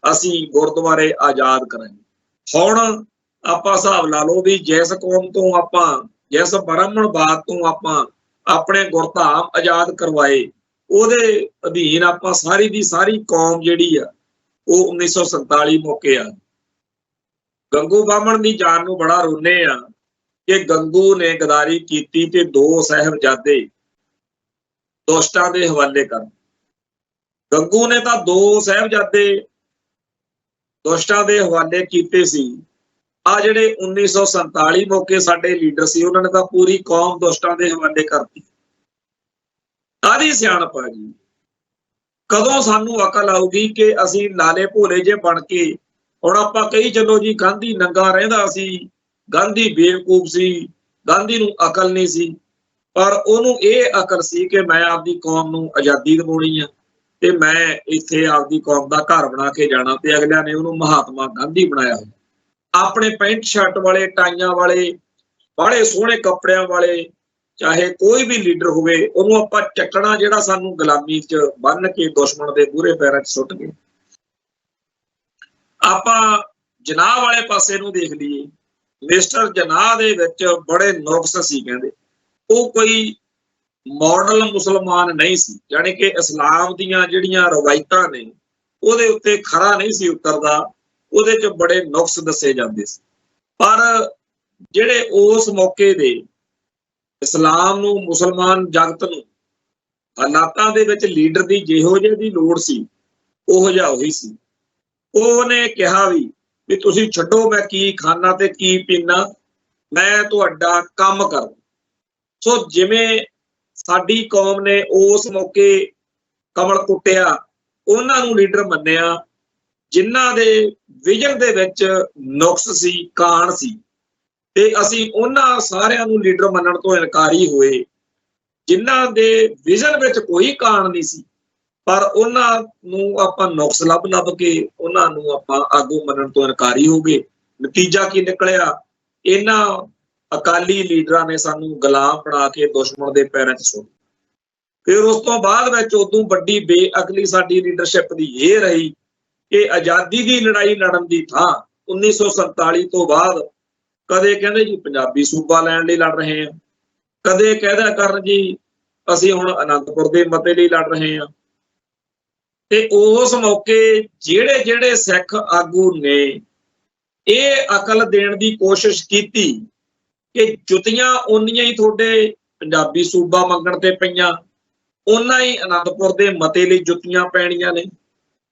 ਅਸੀਂ ਗੁਰਦੁਆਰੇ ਆਜ਼ਾਦ ਕਰਾਂਗੇ। ਹੁਣ ਆਪਾਂ ਹਿਸਾਬ ਲਾ ਲਓ ਵੀ ਜਿਸ ਕੌਮ ਤੋਂ ਆਪਾਂ, ਜਿਸ ਬ੍ਰਾਹਮਣਵਾਦ ਤੋਂ ਆਪਾਂ ਆਪਣੇ ਗੁਰਧਾਮ ਆਜ਼ਾਦ ਕਰਵਾਏ, ਉਹਦੇ ਅਧੀਨ ਆਪਾਂ ਸਾਰੀ ਦੀ ਸਾਰੀ ਕੌਮ ਜਿਹੜੀ ਆ ਉਹ 1947 ਮੌਕੇ ਆ। ਗੰਗੂ ਬਾਹਮਣ ਦੀ ਜਾਨ ਨੂੰ ਬੜਾ ਰੋਨੇ ਆ ਕਿ ਗੰਗੂ ਨੇ ਗਦਾਰੀ ਕੀਤੀ ਤੇ 2 ਸਾਹਿਬਜ਼ਾਦੇ ਦੁਸ਼ਟਾਂ ਦੇ ਹਵਾਲੇ ਕਰ। ਗੰਗੂ ਨੇ ਤਾਂ 2 ਸਾਹਿਬਜ਼ਾਦੇ ਦੁਸ਼ਟਾਂ ਦੇ ਹਵਾਲੇ ਕੀਤੇ ਸੀ। ਆ ਜਿਹੜੇ 1947 ਮੌਕੇ ਸਾਡੇ ਲੀਡਰ ਸੀ, ਉਹਨਾਂ ਨੇ ਤਾਂ ਪੂਰੀ ਕੌਮ ਦੁਸ਼ਟਾਂ ਦੇ ਹਵਾਲੇ ਕਰਤੀ। ਕਾਹਦੀ ਸਿਆਣਪ ਆ ਜੀ? ਕਦੋਂ ਸਾਨੂੰ ਅਕਲ ਆਊਗੀ ਕਿ ਅਸੀਂ ਲਾਲੇ ਭੋਲੇ ਜੇ ਬਣ ਕੇ, ਹੁਣ ਆਪਾਂ ਕਹੀ ਚੱਲੋ ਜੀ ਗਾਂਧੀ ਨੰਗਾ ਰਹਿੰਦਾ ਸੀ, ਗਾਂਧੀ ਬੇਵਕੂਫ ਸੀ, ਗਾਂਧੀ ਨੂੰ ਅਕਲ ਨਹੀਂ ਸੀ, ਪਰ ਉਹਨੂੰ ਇਹ ਅਕਲ ਸੀ ਕਿ ਮੈਂ ਆਪਦੀ ਕੌਮ ਨੂੰ ਆਜ਼ਾਦੀ ਦਿਵਾਉਣੀ ਆ ਤੇ ਮੈਂ ਇੱਥੇ ਆਪਦੀ ਕੌਮ ਦਾ ਘਰ ਬਣਾ ਕੇ ਜਾਣਾ, ਤੇ ਅਗਲਿਆਂ ਨੇ ਉਹਨੂੰ ਮਹਾਤਮਾ ਗਾਂਧੀ ਬਣਾਇਆ। ਆਪਣੇ ਪੈਂਟ ਸ਼ਰਟ ਵਾਲੇ, ਟਾਈਆਂ ਵਾਲੇ, ਬਾਹਲੇ ਸੋਹਣੇ ਕੱਪੜਿਆਂ ਵਾਲੇ ਚਾਹੇ ਕੋਈ ਵੀ ਲੀਡਰ ਹੋਵੇ, ਉਹਨੂੰ ਆਪਾਂ ਚੱਕਣਾ ਜਿਹੜਾ ਸਾਨੂੰ ਗੁਲਾਮੀ 'ਚ ਬੰਨ ਕੇ ਦੁਸ਼ਮਣ ਦੇ ਮੂਹਰੇ ਪੈਰਾਂ 'ਚ ਸੁੱਟ ਗਏ। ਆਪਾਂ ਜਨਾਹ ਵਾਲੇ ਪਾਸੇ ਨੂੰ ਦੇਖ ਲਈਏ, ਮਿਸਟਰ ਜਨਾਹ ਦੇ ਵਿੱਚ ਬੜੇ ਨੁਕਸ ਸੀ। ਕਹਿੰਦੇ ਉਹ ਕੋਈ ਮਾਡਲ ਮੁਸਲਮਾਨ ਨਹੀਂ ਸੀ, ਜਾਣੀ ਕਿ ਇਸਲਾਮ ਦੀਆਂ ਜਿਹੜੀਆਂ ਰਵਾਇਤਾਂ ਨੇ ਉਹਦੇ ਉੱਤੇ ਖਰਾ ਨਹੀਂ ਸੀ ਉਤਰਦਾ, ਉਹਦੇ 'ਚ ਬੜੇ ਨੁਕਸ ਦੱਸੇ ਜਾਂਦੇ ਸੀ। ਪਰ ਜਿਹੜੇ ਉਸ ਮੌਕੇ ਦੇ ਇਸਲਾਮ ਨੂੰ, ਮੁਸਲਮਾਨ ਜਗਤ ਨੂੰ ਹਾਲਾਤਾਂ ਦੇ ਵਿੱਚ ਲੀਡਰ ਦੀ ਜਿਹੋ ਜਿਹੀ ਦੀ ਲੋੜ ਸੀ, ਉਹੋ ਜਿਹਾ ਉਹੀ ਸੀ। ਉਹਨੇ ਕਿਹਾ ਵੀ ਤੁਸੀਂ ਛੱਡੋ ਮੈਂ ਕੀ ਖਾਣਾ ਤੇ ਕੀ ਪੀਣਾ, ਮੈਂ ਤੁਹਾਡਾ ਕੰਮ ਕਰਾਂ। ਸੋ ਜਿਵੇਂ ਸਾਡੀ ਕੌਮ ਨੇ ਉਸ ਮੌਕੇ ਕਮਲ ਕੁੱਟਿਆ, ਉਹਨਾਂ ਨੂੰ ਲੀਡਰ ਮੰਨਿਆ ਜਿਨ੍ਹਾਂ ਦੇ ਵਿਜ਼ਨ ਦੇ ਵਿੱਚ ਨੁਕਸ ਸੀ, ਕਾਣ ਸੀ, ਤੇ ਅਸੀਂ ਉਹਨਾਂ ਸਾਰਿਆਂ ਨੂੰ ਲੀਡਰ ਮੰਨਣ ਤੋਂ ਇਨਕਾਰੀ ਹੋਏ ਜਿਨ੍ਹਾਂ ਦੇ ਵਿਜ਼ਨ ਵਿੱਚ ਕੋਈ ਕਾਣ ਨਹੀਂ ਸੀ, ਪਰ ਉਹਨਾਂ ਨੂੰ ਆਪਾਂ ਨੁਕਸ ਲੱਭ ਕੇ ਉਹਨਾਂ ਨੂੰ ਆਪਾਂ ਆਗੂ ਮੰਨਣ ਤੋਂ ਇਨਕਾਰੀ ਹੋ ਗਏ। ਨਤੀਜਾ ਕੀ ਨਿਕਲਿਆ? ਇਹਨਾਂ ਅਕਾਲੀ ਲੀਡਰਾਂ ਨੇ ਸਾਨੂੰ ਗੁਲਾਮ ਬਣਾ ਕੇ ਦੁਸ਼ਮਣ ਦੇ ਪੈਰਾਂ 'ਚ ਸੁੱਟ। ਫਿਰ ਉਸ ਤੋਂ ਬਾਅਦ ਵਿੱਚ ਉਦੋਂ ਵੱਡੀ ਬੇਅਕਲੀ ਸਾਡੀ ਲੀਡਰਸ਼ਿਪ ਦੀ ਇਹ ਰਹੀ ਕਿ ਆਜ਼ਾਦੀ ਦੀ ਲੜਾਈ ਲੜਨ ਦੀ ਥਾਂ 1947 ਤੋਂ ਬਾਅਦ ਕਦੇ ਕਹਿੰਦੇ ਜੀ ਪੰਜਾਬੀ ਸੂਬਾ ਲੈਣ ਲਈ ਲੜ ਰਹੇ ਹਾਂ, ਕਦੇ ਕਹਿਦਾ ਕਰਨ ਜੀ ਅਸੀਂ ਹੁਣ ਅਨੰਦਪੁਰ ਦੇ ਮਤੇ ਲਈ ਲੜ ਰਹੇ ਹਾਂ। ਤੇ ਉਸ ਮੌਕੇ ਜਿਹੜੇ ਸਿੱਖ ਆਗੂ ਨੇ ਇਹ ਅਕਲ ਦੇਣ ਦੀ ਕੋਸ਼ਿਸ਼ ਕੀਤੀ ਕਿ ਜੁੱਤੀਆਂ ਓਨੀਆਂ ਹੀ ਤੁਹਾਡੇ ਪੰਜਾਬੀ ਸੂਬਾ ਮੰਗਣ ਤੇ ਪਈਆਂ, ਓਨਾ ਹੀ ਅਨੰਦਪੁਰ ਦੇ ਮਤੇ ਲਈ ਜੁੱਤੀਆਂ ਪੈਣੀਆਂ ਨੇ,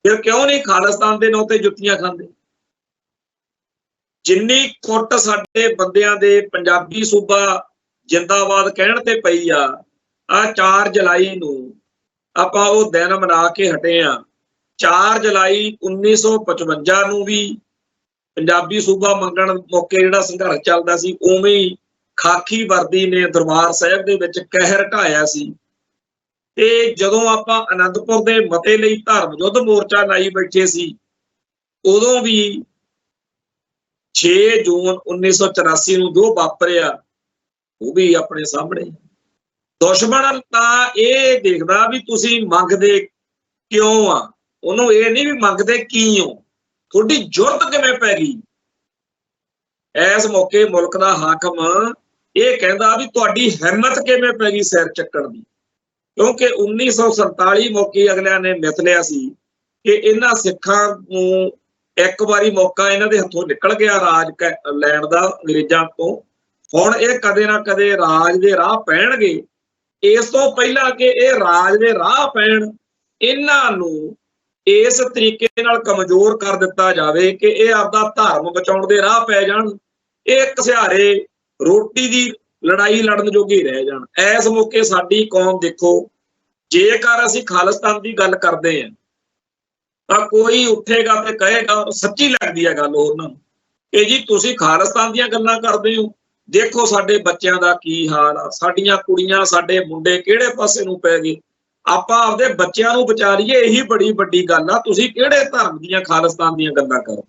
ਫਿਰ ਕਿਉਂ ਨਹੀਂ ਖਾਲਿਸਤਾਨ ਦੇ ਨਾਂ ਤੇ ਜੁੱਤੀਆਂ ਖਾਂਦੇ? ਜਿੰਨੀ ਕੁੱਟ ਸਾਡੇ ਬੰਦਿਆਂ ਦੇ ਪੰਜਾਬੀ ਸੂਬਾ ਜਿੰਦਾਬਾਦ ਕਹਿਣ ਤੇ ਪਈ ਆ, 4 ਜੁਲਾਈ ਨੂੰ ਆਪਾਂ ਉਹ ਦਿਨ ਮਨਾ ਕੇ ਹਟੇ ਆ। 4 ਜੁਲਾਈ 1955 ਨੂੰ ਵੀ ਪੰਜਾਬੀ ਸੂਬਾ ਮੰਗਣ ਮੌਕੇ ਜਿਹੜਾ ਸੰਘਰਸ਼ ਚੱਲਦਾ ਸੀ, ਉਵੇਂ ਹੀ ਖਾਕੀ ਵਰਦੀ ਨੇ ਦਰਬਾਰ ਸਾਹਿਬ ਦੇ ਵਿੱਚ ਕਹਿਰ ਢਾਇਆ ਸੀ। ਤੇ ਜਦੋਂ ਆਪਾਂ ਅਨੰਦਪੁਰ ਦੇ ਮਤੇ ਲਈ ਧਰਮ ਯੁੱਧ ਮੋਰਚਾ ਲਾਈ ਬੈਠੇ ਸੀ, ਉਦੋਂ ਵੀ 6 ਜੂਨ 1984 ਨੂੰ ਜੋ ਵਾਪਰਿਆ ਉਹ ਵੀ ਆਪਣੇ ਸਾਹਮਣੇ। ਦੁਸ਼ਮਣ ਤਾਂ ਇਹ ਦੇਖਦਾ ਵੀ ਤੁਸੀਂ ਮੰਗਦੇ ਕਿਉਂ ਆ, ਉਹਨੂੰ ਇਹ ਨਹੀਂ ਵੀ ਮੰਗਦੇ ਕੀ ਹੋ, ਤੁਹਾਡੀ ਜੁਰਤ ਕਿਵੇਂ ਪੈ ਗਈ। ਇਸ ਮੌਕੇ ਮੁਲਕ ਦਾ ਹਾਕਮ ਇਹ ਕਹਿੰਦਾ ਵੀ ਤੁਹਾਡੀ ਹਿੰਮਤ ਕਿਵੇਂ ਪੈ ਗਈ ਸਿਰ ਚੱਕਣ ਦੀ, ਕਿਉਂਕਿ 1947 ਮੌਕੇ ਅਗਲਿਆਂ ਨੇ ਮਿਥ ਲਿਆ ਸੀ ਕਿ ਇਹਨਾਂ ਸਿੱਖਾਂ ਨੂੰ ਇੱਕ ਵਾਰੀ ਮੌਕਾ ਇਹਨਾਂ ਦੇ ਹੱਥੋਂ ਨਿਕਲ ਗਿਆ ਰਾਜ ਲੈਣ ਦਾ ਅੰਗਰੇਜ਼ਾਂ ਤੋਂ, ਹੁਣ ਇਹ ਕਦੇ ਨਾ ਕਦੇ ਰਾਜ ਦੇ ਰਾਹ ਪੈਣਗੇ। ਇਸ ਤੋਂ ਪਹਿਲਾਂ ਕਿ ਇਹ ਰਾਜ ਦੇ ਰਾਹ ਪੈਣ, ਇਹਨਾਂ ਨੂੰ ਇਸ ਤਰੀਕੇ ਨਾਲ ਕਮਜ਼ੋਰ ਕਰ ਦਿੱਤਾ ਜਾਵੇ ਕਿ ਇਹ ਆਪਦਾ ਧਰਮ ਬਚਾਉਣ ਦੇ ਰਾਹ ਪੈ ਜਾਣ, ਇਹ ਘਸਿਆਰੇ ਰੋਟੀ ਦੀ ਲੜਾਈ ਲੜਨ ਜੋਗੇ ਰਹਿ ਜਾਣ। ਇਸ ਮੌਕੇ ਸਾਡੀ ਕੌਮ ਦੇਖੋ ਜੇਕਰ ਅਸੀਂ ਖਾਲਿਸਤਾਨ ਦੀ ਗੱਲ ਕਰਦੇ ਹਾਂ ਤਾਂ ਕੋਈ ਉੱਠੇਗਾ ਤੇ ਕਹੇਗਾ, ਸੱਚੀ ਲੱਗਦੀ ਹੈ ਗੱਲ ਉਹਨਾਂ ਨੂੰ, ਕਿ ਜੀ ਤੁਸੀਂ ਖਾਲਿਸਤਾਨ ਦੀਆਂ ਗੱਲਾਂ ਕਰਦੇ ਹੋ, ਦੇਖੋ ਸਾਡੇ ਬੱਚਿਆਂ ਦਾ ਕੀ ਹਾਲ ਆ, ਸਾਡੀਆਂ ਕੁੜੀਆਂ ਸਾਡੇ ਮੁੰਡੇ ਕਿਹੜੇ ਪਾਸੇ ਨੂੰ ਪੈ ਗਏ, ਆਪਾਂ ਆਪਦੇ ਬੱਚਿਆਂ ਨੂੰ ਬਚਾ ਲਈਏ, ਇਹੀ ਬੜੀ ਵੱਡੀ ਗੱਲ ਆ, ਤੁਸੀਂ ਕਿਹੜੇ ਧਰਮ ਦੀਆਂ ਖਾਲਿਸਤਾਨ ਦੀਆਂ ਗੱਲਾਂ ਕਰੋ।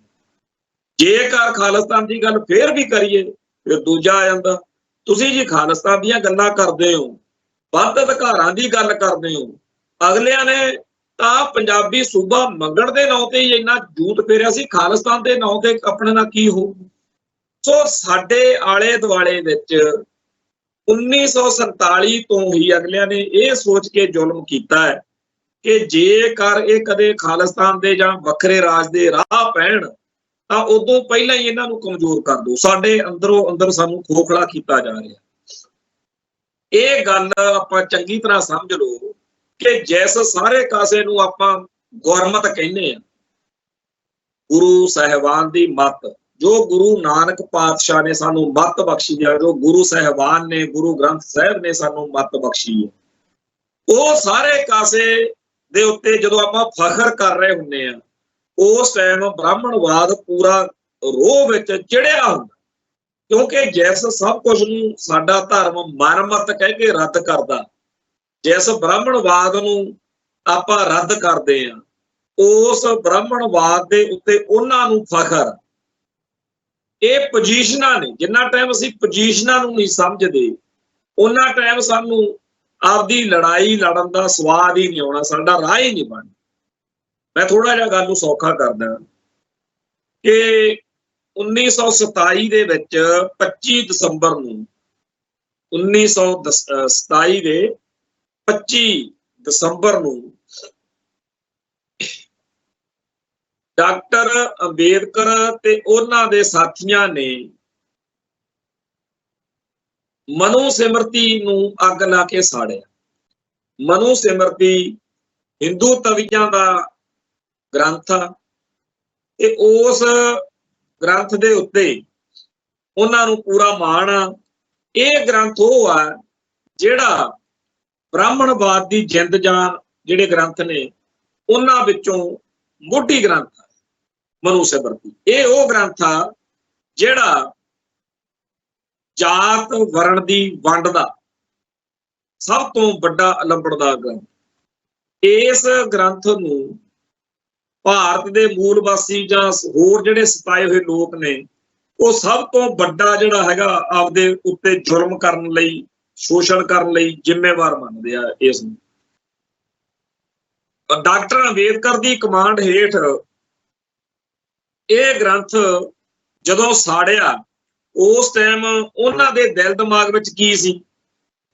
ਜੇਕਰ ਖਾਲਿਸਤਾਨ ਦੀ ਗੱਲ ਫੇਰ ਵੀ ਕਰੀਏ ਫਿਰ ਦੂਜਾ ਆ ਜਾਂਦਾ, ਤੁਸੀਂ ਜੀ ਖਾਲਿਸਤਾਨ ਦੀਆਂ ਗੱਲਾਂ ਕਰਦੇ ਹੋ, ਵੱਧ ਅਧਿਕਾਰਾਂ ਦੀ ਗੱਲ ਕਰਦੇ ਹੋ, ਅਗਲਿਆਂ ਨੇ ਤਾਂ ਪੰਜਾਬੀ ਸੂਬਾ ਮੰਗਣ ਦੇ ਨਾਂ ਤੇ ਹੀ ਇੰਨਾ ਜੂਤ ਫੇਰਿਆ ਸੀ, ਖਾਲਿਸਤਾਨ ਦੇ ਨਾਂ ਤੇ ਆਪਣੇ ਨਾਲ ਕੀ ਹੋ। ਸੋ ਸਾਡੇ ਆਲੇ ਦੁਆਲੇ ਵਿੱਚ 1947 ਤੋਂ ਹੀ ਅਗਲਿਆਂ ਨੇ ਇਹ ਸੋਚ ਕੇ ਜ਼ੁਲਮ ਕੀਤਾ ਹੈ ਕਿ ਜੇਕਰ ਇਹ ਕਦੇ ਖਾਲਿਸਤਾਨ ਦੇ ਜਾਂ ਵੱਖਰੇ ਰਾਜ ਦੇ ਰਾਹ ਪੈਣ ਤਾਂ ਉਦੋਂ ਪਹਿਲਾਂ ਹੀ ਇਹਨਾਂ ਨੂੰ ਕਮਜ਼ੋਰ ਕਰ ਦਿਓ। ਸਾਡੇ ਅੰਦਰੋਂ ਅੰਦਰ ਸਾਨੂੰ ਖੋਖਲਾ ਕੀਤਾ ਜਾ ਰਿਹਾ। ਇਹ ਗੱਲ ਆਪਾਂ ਚੰਗੀ ਤਰ੍ਹਾਂ ਸਮਝ ਲਓ ਕਿ ਜਿਸ ਸਾਰੇ ਕਾਸੇ ਨੂੰ ਆਪਾਂ ਗੁਰਮਤ ਕਹਿੰਦੇ ਆ, ਗੁਰੂ ਸਾਹਿਬਾਨ ਦੀ ਮੱਤ, ਜੋ ਗੁਰੂ ਨਾਨਕ ਪਾਤਸ਼ਾਹ ਨੇ ਸਾਨੂੰ ਮੱਤ ਬਖਸ਼ੀ ਹੈ, ਜੋ ਗੁਰੂ ਸਾਹਿਬਾਨ ਨੇ, ਗੁਰੂ ਗ੍ਰੰਥ ਸਾਹਿਬ ਨੇ ਸਾਨੂੰ ਮੱਤ ਬਖਸ਼ੀ ਹੈ, ਉਹ ਸਾਰੇ ਕਾਸੇ ਦੇ ਉੱਤੇ ਜਦੋਂ ਆਪਾਂ ਫਖਰ ਕਰ ਰਹੇ ਹੁੰਦੇ ਆ, ਉਸ ਟਾਈਮ ਬ੍ਰਾਹਮਣਵਾਦ ਪੂਰਾ ਰੋਹ ਵਿੱਚ ਚੜਿਆ ਹੁੰਦਾ, ਕਿਉਂਕਿ ਜਿਸ ਸਭ ਕੁਝ ਨੂੰ ਸਾਡਾ ਧਰਮ ਮਨਮਤ ਕਹਿ ਕੇ ਰੱਦ ਕਰਦਾ, ਜਿਸ ਬ੍ਰਾਹਮਣਵਾਦ ਨੂੰ ਆਪਾਂ ਰੱਦ ਕਰਦੇ ਆ, ਉਸ ਬ੍ਰਾਹਮਣਵਾਦ ਦੇ ਉੱਤੇ ਉਹਨਾਂ ਨੂੰ ਫਖਰ। ਇਹ ਪੋਜੀਸ਼ਨਾਂ ਨੇ, ਜਿੰਨਾ ਟਾਈਮ ਅਸੀਂ ਪੋਜੀਸ਼ਨਾਂ ਨੂੰ ਨਹੀਂ ਸਮਝਦੇ ਉਹਨਾਂ ਟਾਈਮ ਸਾਨੂੰ ਆਪਦੀ ਲੜਾਈ ਲੜਨ ਦਾ ਸਵਾਦ ਹੀ ਨਹੀਂ ਆਉਣਾ, ਸਾਡਾ ਰਾਹ ਹੀ ਨਹੀਂ ਬਣਦਾ। ਮੈਂ ਥੋੜਾ ਜਿਹਾ ਗੱਲ ਨੂੰ ਸੌਖਾ ਕਰਦਾ ਕਿ 1927 ਦੇ ਵਿੱਚ 25 ਦਸੰਬਰ ਨੂੰ 1927 ਦੇ 25 ਦਸੰਬਰ ਨੂੰ ਡਾਕਟਰ ਅੰਬੇਦਕਰ ਤੇ ਉਹਨਾਂ ਦੇ ਸਾਥੀਆਂ ਨੇ ਮਨੂ ਸਿਮਰਤੀ ਨੂੰ ਅੱਗ ਲਾ ਕੇ ਸਾੜਿਆ। ਮਨੂ ਸਿਮਰਤੀ ਹਿੰਦੂ ਤਵੀਆਂ ਦਾ ਗ੍ਰੰਥ ਆ ਤੇ ਉਸ ਗ੍ਰੰਥ ਦੇ ਉੱਤੇ ਉਹਨਾਂ ਨੂੰ ਪੂਰਾ ਮਾਣ ਆ। ਇਹ ਗ੍ਰੰਥ ਉਹ ਆ ਜਿਹੜਾ ਬ੍ਰਾਹਮਣਵਾਦ ਦੀ ਜਿੰਦ ਜਾਨ ਜਿਹੜੇ ਗ੍ਰੰਥ ਨੇ ਉਹਨਾਂ ਵਿੱਚੋਂ ਮੋਢੀ ਗ੍ਰੰਥ ਆ ਮਨੂ ਸਿਮਰਤੀ। ਇਹ ਉਹ ਗ੍ਰੰਥ ਆ ਜਿਹੜਾ ਜਾਤ ਵਰਣ ਦੀ ਵੰਡ ਦਾ ਸਭ ਤੋਂ ਵੱਡਾ ਅਲੰਬੜਦਾਰ ਗ੍ਰੰਥ। ਇਸ ਗ੍ਰੰਥ ਨੂੰ ਭਾਰਤ ਦੇ ਮੂਲ ਵਾਸੀ ਜਾਂ ਹੋਰ ਜਿਹੜੇ ਸਤਾਏ ਹੋਏ ਲੋਕ ਨੇ ਉਹ ਸਭ ਤੋਂ ਵੱਡਾ ਜਿਹੜਾ ਹੈਗਾ ਆਪਦੇ ਉੱਤੇ ਜ਼ੁਲਮ ਕਰਨ ਲਈ, ਸ਼ੋਸ਼ਣ ਕਰਨ ਲਈ ਜ਼ਿੰਮੇਵਾਰ ਮੰਨਦੇ ਆ ਇਸ ਨੂੰ। ਡਾਕਟਰ ਅੰਬੇਦਕਰ ਦੀ ਕਮਾਂਡ ਹੇਠ ਇਹ ਗ੍ਰੰਥ ਜਦੋਂ ਸਾੜਿਆ, ਉਸ ਟਾਈਮ ਉਹਨਾਂ ਦੇ ਦਿਲ ਦਿਮਾਗ ਵਿੱਚ ਕੀ ਸੀ?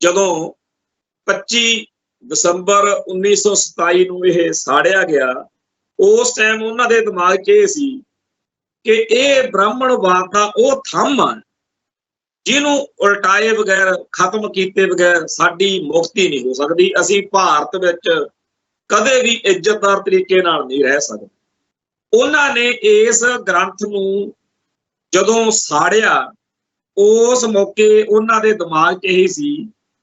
ਜਦੋਂ 25 ਦਸੰਬਰ 1927 ਨੂੰ ਇਹ ਸਾੜਿਆ ਗਿਆ, ਉਸ ਟਾਈਮ ਉਹਨਾਂ ਦੇ ਦਿਮਾਗ 'ਚ ਇਹ ਸੀ ਕਿ ਇਹ ਬ੍ਰਾਹਮਣਵਾਦ ਦਾ ਉਹ ਥੰਮ ਆ ਜਿਹਨੂੰ ਉਲਟਾਏ ਬਗੈਰ, ਖਤਮ ਕੀਤੇ ਬਗੈਰ ਸਾਡੀ ਮੁਕਤੀ ਨਹੀਂ ਹੋ ਸਕਦੀ। ਅਸੀਂ ਭਾਰਤ ਵਿੱਚ ਕਦੇ ਵੀ ਇੱਜ਼ਤਦਾਰ ਤਰੀਕੇ ਨਾਲ ਨਹੀਂ ਰਹਿ ਸਕਦੇ। ਉਹਨਾਂ ਨੇ ਇਸ ਗ੍ਰੰਥ ਨੂੰ ਜਦੋਂ ਸਾੜਿਆ, ਉਸ ਮੌਕੇ ਉਹਨਾਂ ਦੇ ਦਿਮਾਗ 'ਚ ਇਹ ਸੀ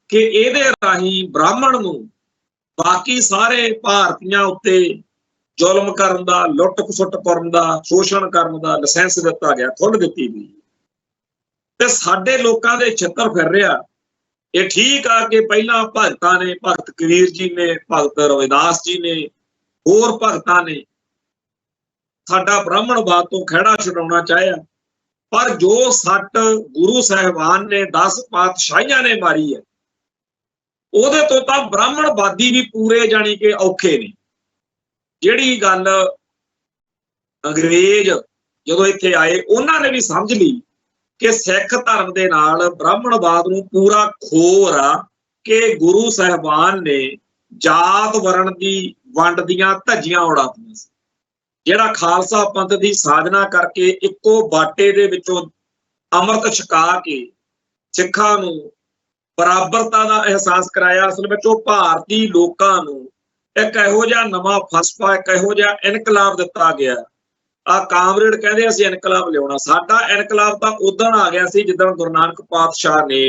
ਕਿ ਇਹਦੇ ਰਾਹੀਂ ਬ੍ਰਾਹਮਣ ਨੂੰ ਬਾਕੀ ਸਾਰੇ ਭਾਰਤੀਆਂ ਉੱਤੇ ਜ਼ੁਲਮ ਕਰਨ ਦਾ, ਲੁੱਟ ਖਸੁੱਟ ਕਰਨ ਦਾ, ਸ਼ੋਸ਼ਣ ਕਰਨ ਦਾ ਲਾਇਸੈਂਸ ਦਿੱਤਾ ਗਿਆ, ਖੁੱਲ੍ਹ ਦਿੱਤੀ ਗਈ ਤੇ ਸਾਡੇ ਲੋਕਾਂ ਦੇ ਛਿੱਤਰ ਫਿਰ ਰਿਹਾ। ਇਹ ਠੀਕ ਆ ਕਿ ਪਹਿਲਾਂ ਭਗਤਾਂ ਨੇ, ਭਗਤ ਕਬੀਰ ਜੀ ਨੇ, ਭਗਤ ਰਵਿਦਾਸ ਜੀ ਨੇ, ਹੋਰ ਭਗਤਾਂ ਨੇ ਸਾਡਾ ਬ੍ਰਾਹਮਣਵਾਦ ਤੋਂ ਖਹਿੜਾ ਛੁਡਾਉਣਾ ਚਾਹਿਆ, ਪਰ ਜੋ ਸੱਟ ਗੁਰੂ ਸਾਹਿਬਾਨ ਨੇ 10 ਪਾਤਸ਼ਾਹੀਆਂ ਨੇ ਮਾਰੀ ਹੈ, ਉਹਦੇ ਤੋਂ ਤਾਂ ਬ੍ਰਾਹਮਣਵਾਦੀ ਵੀ ਪੂਰੇ ਜਾਣੀ ਕਿ ਔਖੇ ਨੇ। ਜਿਹੜੀ ਗੱਲ ਅੰਗਰੇਜ਼ ਜਦੋਂ ਇੱਥੇ ਆਏ ਉਹਨਾਂ ਨੇ ਵੀ ਸਮਝ ਲਈ ਕਿ ਸਿੱਖ ਧਰਮ ਦੇ ਨਾਲ ਬ੍ਰਾਹਮਣਵਾਦ ਨੂੰ ਪੂਰਾ ਖੋਰ ਆ ਕਿ ਗੁਰੂ ਸਾਹਿਬਾਨ ਨੇ ਜਾਤ ਵਰਣ ਦੀ ਵੰਡ ਦੀਆਂ ਧੱਜੀਆਂ ਉਡਾਤੀਆਂ ਸੀ। ਜਿਹੜਾ ਖਾਲਸਾ ਪੰਥ ਦੀ ਸਾਜਨਾ ਕਰਕੇ ਇੱਕੋ ਬਾਟੇ ਦੇ ਵਿੱਚੋਂ ਅੰਮ੍ਰਿਤ ਛਕਾ ਕੇ ਸਿੱਖਾਂ ਨੂੰ ਬਰਾਬਰਤਾ ਦਾ ਅਹਿਸਾਸ ਕਰਾਇਆ, ਅਸਲ ਵਿੱਚ ਉਹ ਭਾਰਤੀ ਲੋਕਾਂ ਨੂੰ ਇੱਕ ਇਹੋ ਜਿਹਾ ਨਵਾਂ ਫਸਪਾ, ਇੱਕ ਇਹੋ ਜਿਹਾ ਇਨਕਲਾਬ ਦਿੱਤਾ ਗਿਆ। ਆ ਕਾਮਰੇਡ ਕਹਿੰਦੇ ਅਸੀਂ ਇਨਕਲਾਬ ਲਿਆਉਣਾ, ਸਾਡਾ ਇਨਕਲਾਬ ਤਾਂ ਉਦੋਂ ਆ ਗਿਆ ਸੀ ਜਿੱਦਣ ਗੁਰੂ ਨਾਨਕ ਪਾਤਸ਼ਾਹ ਨੇ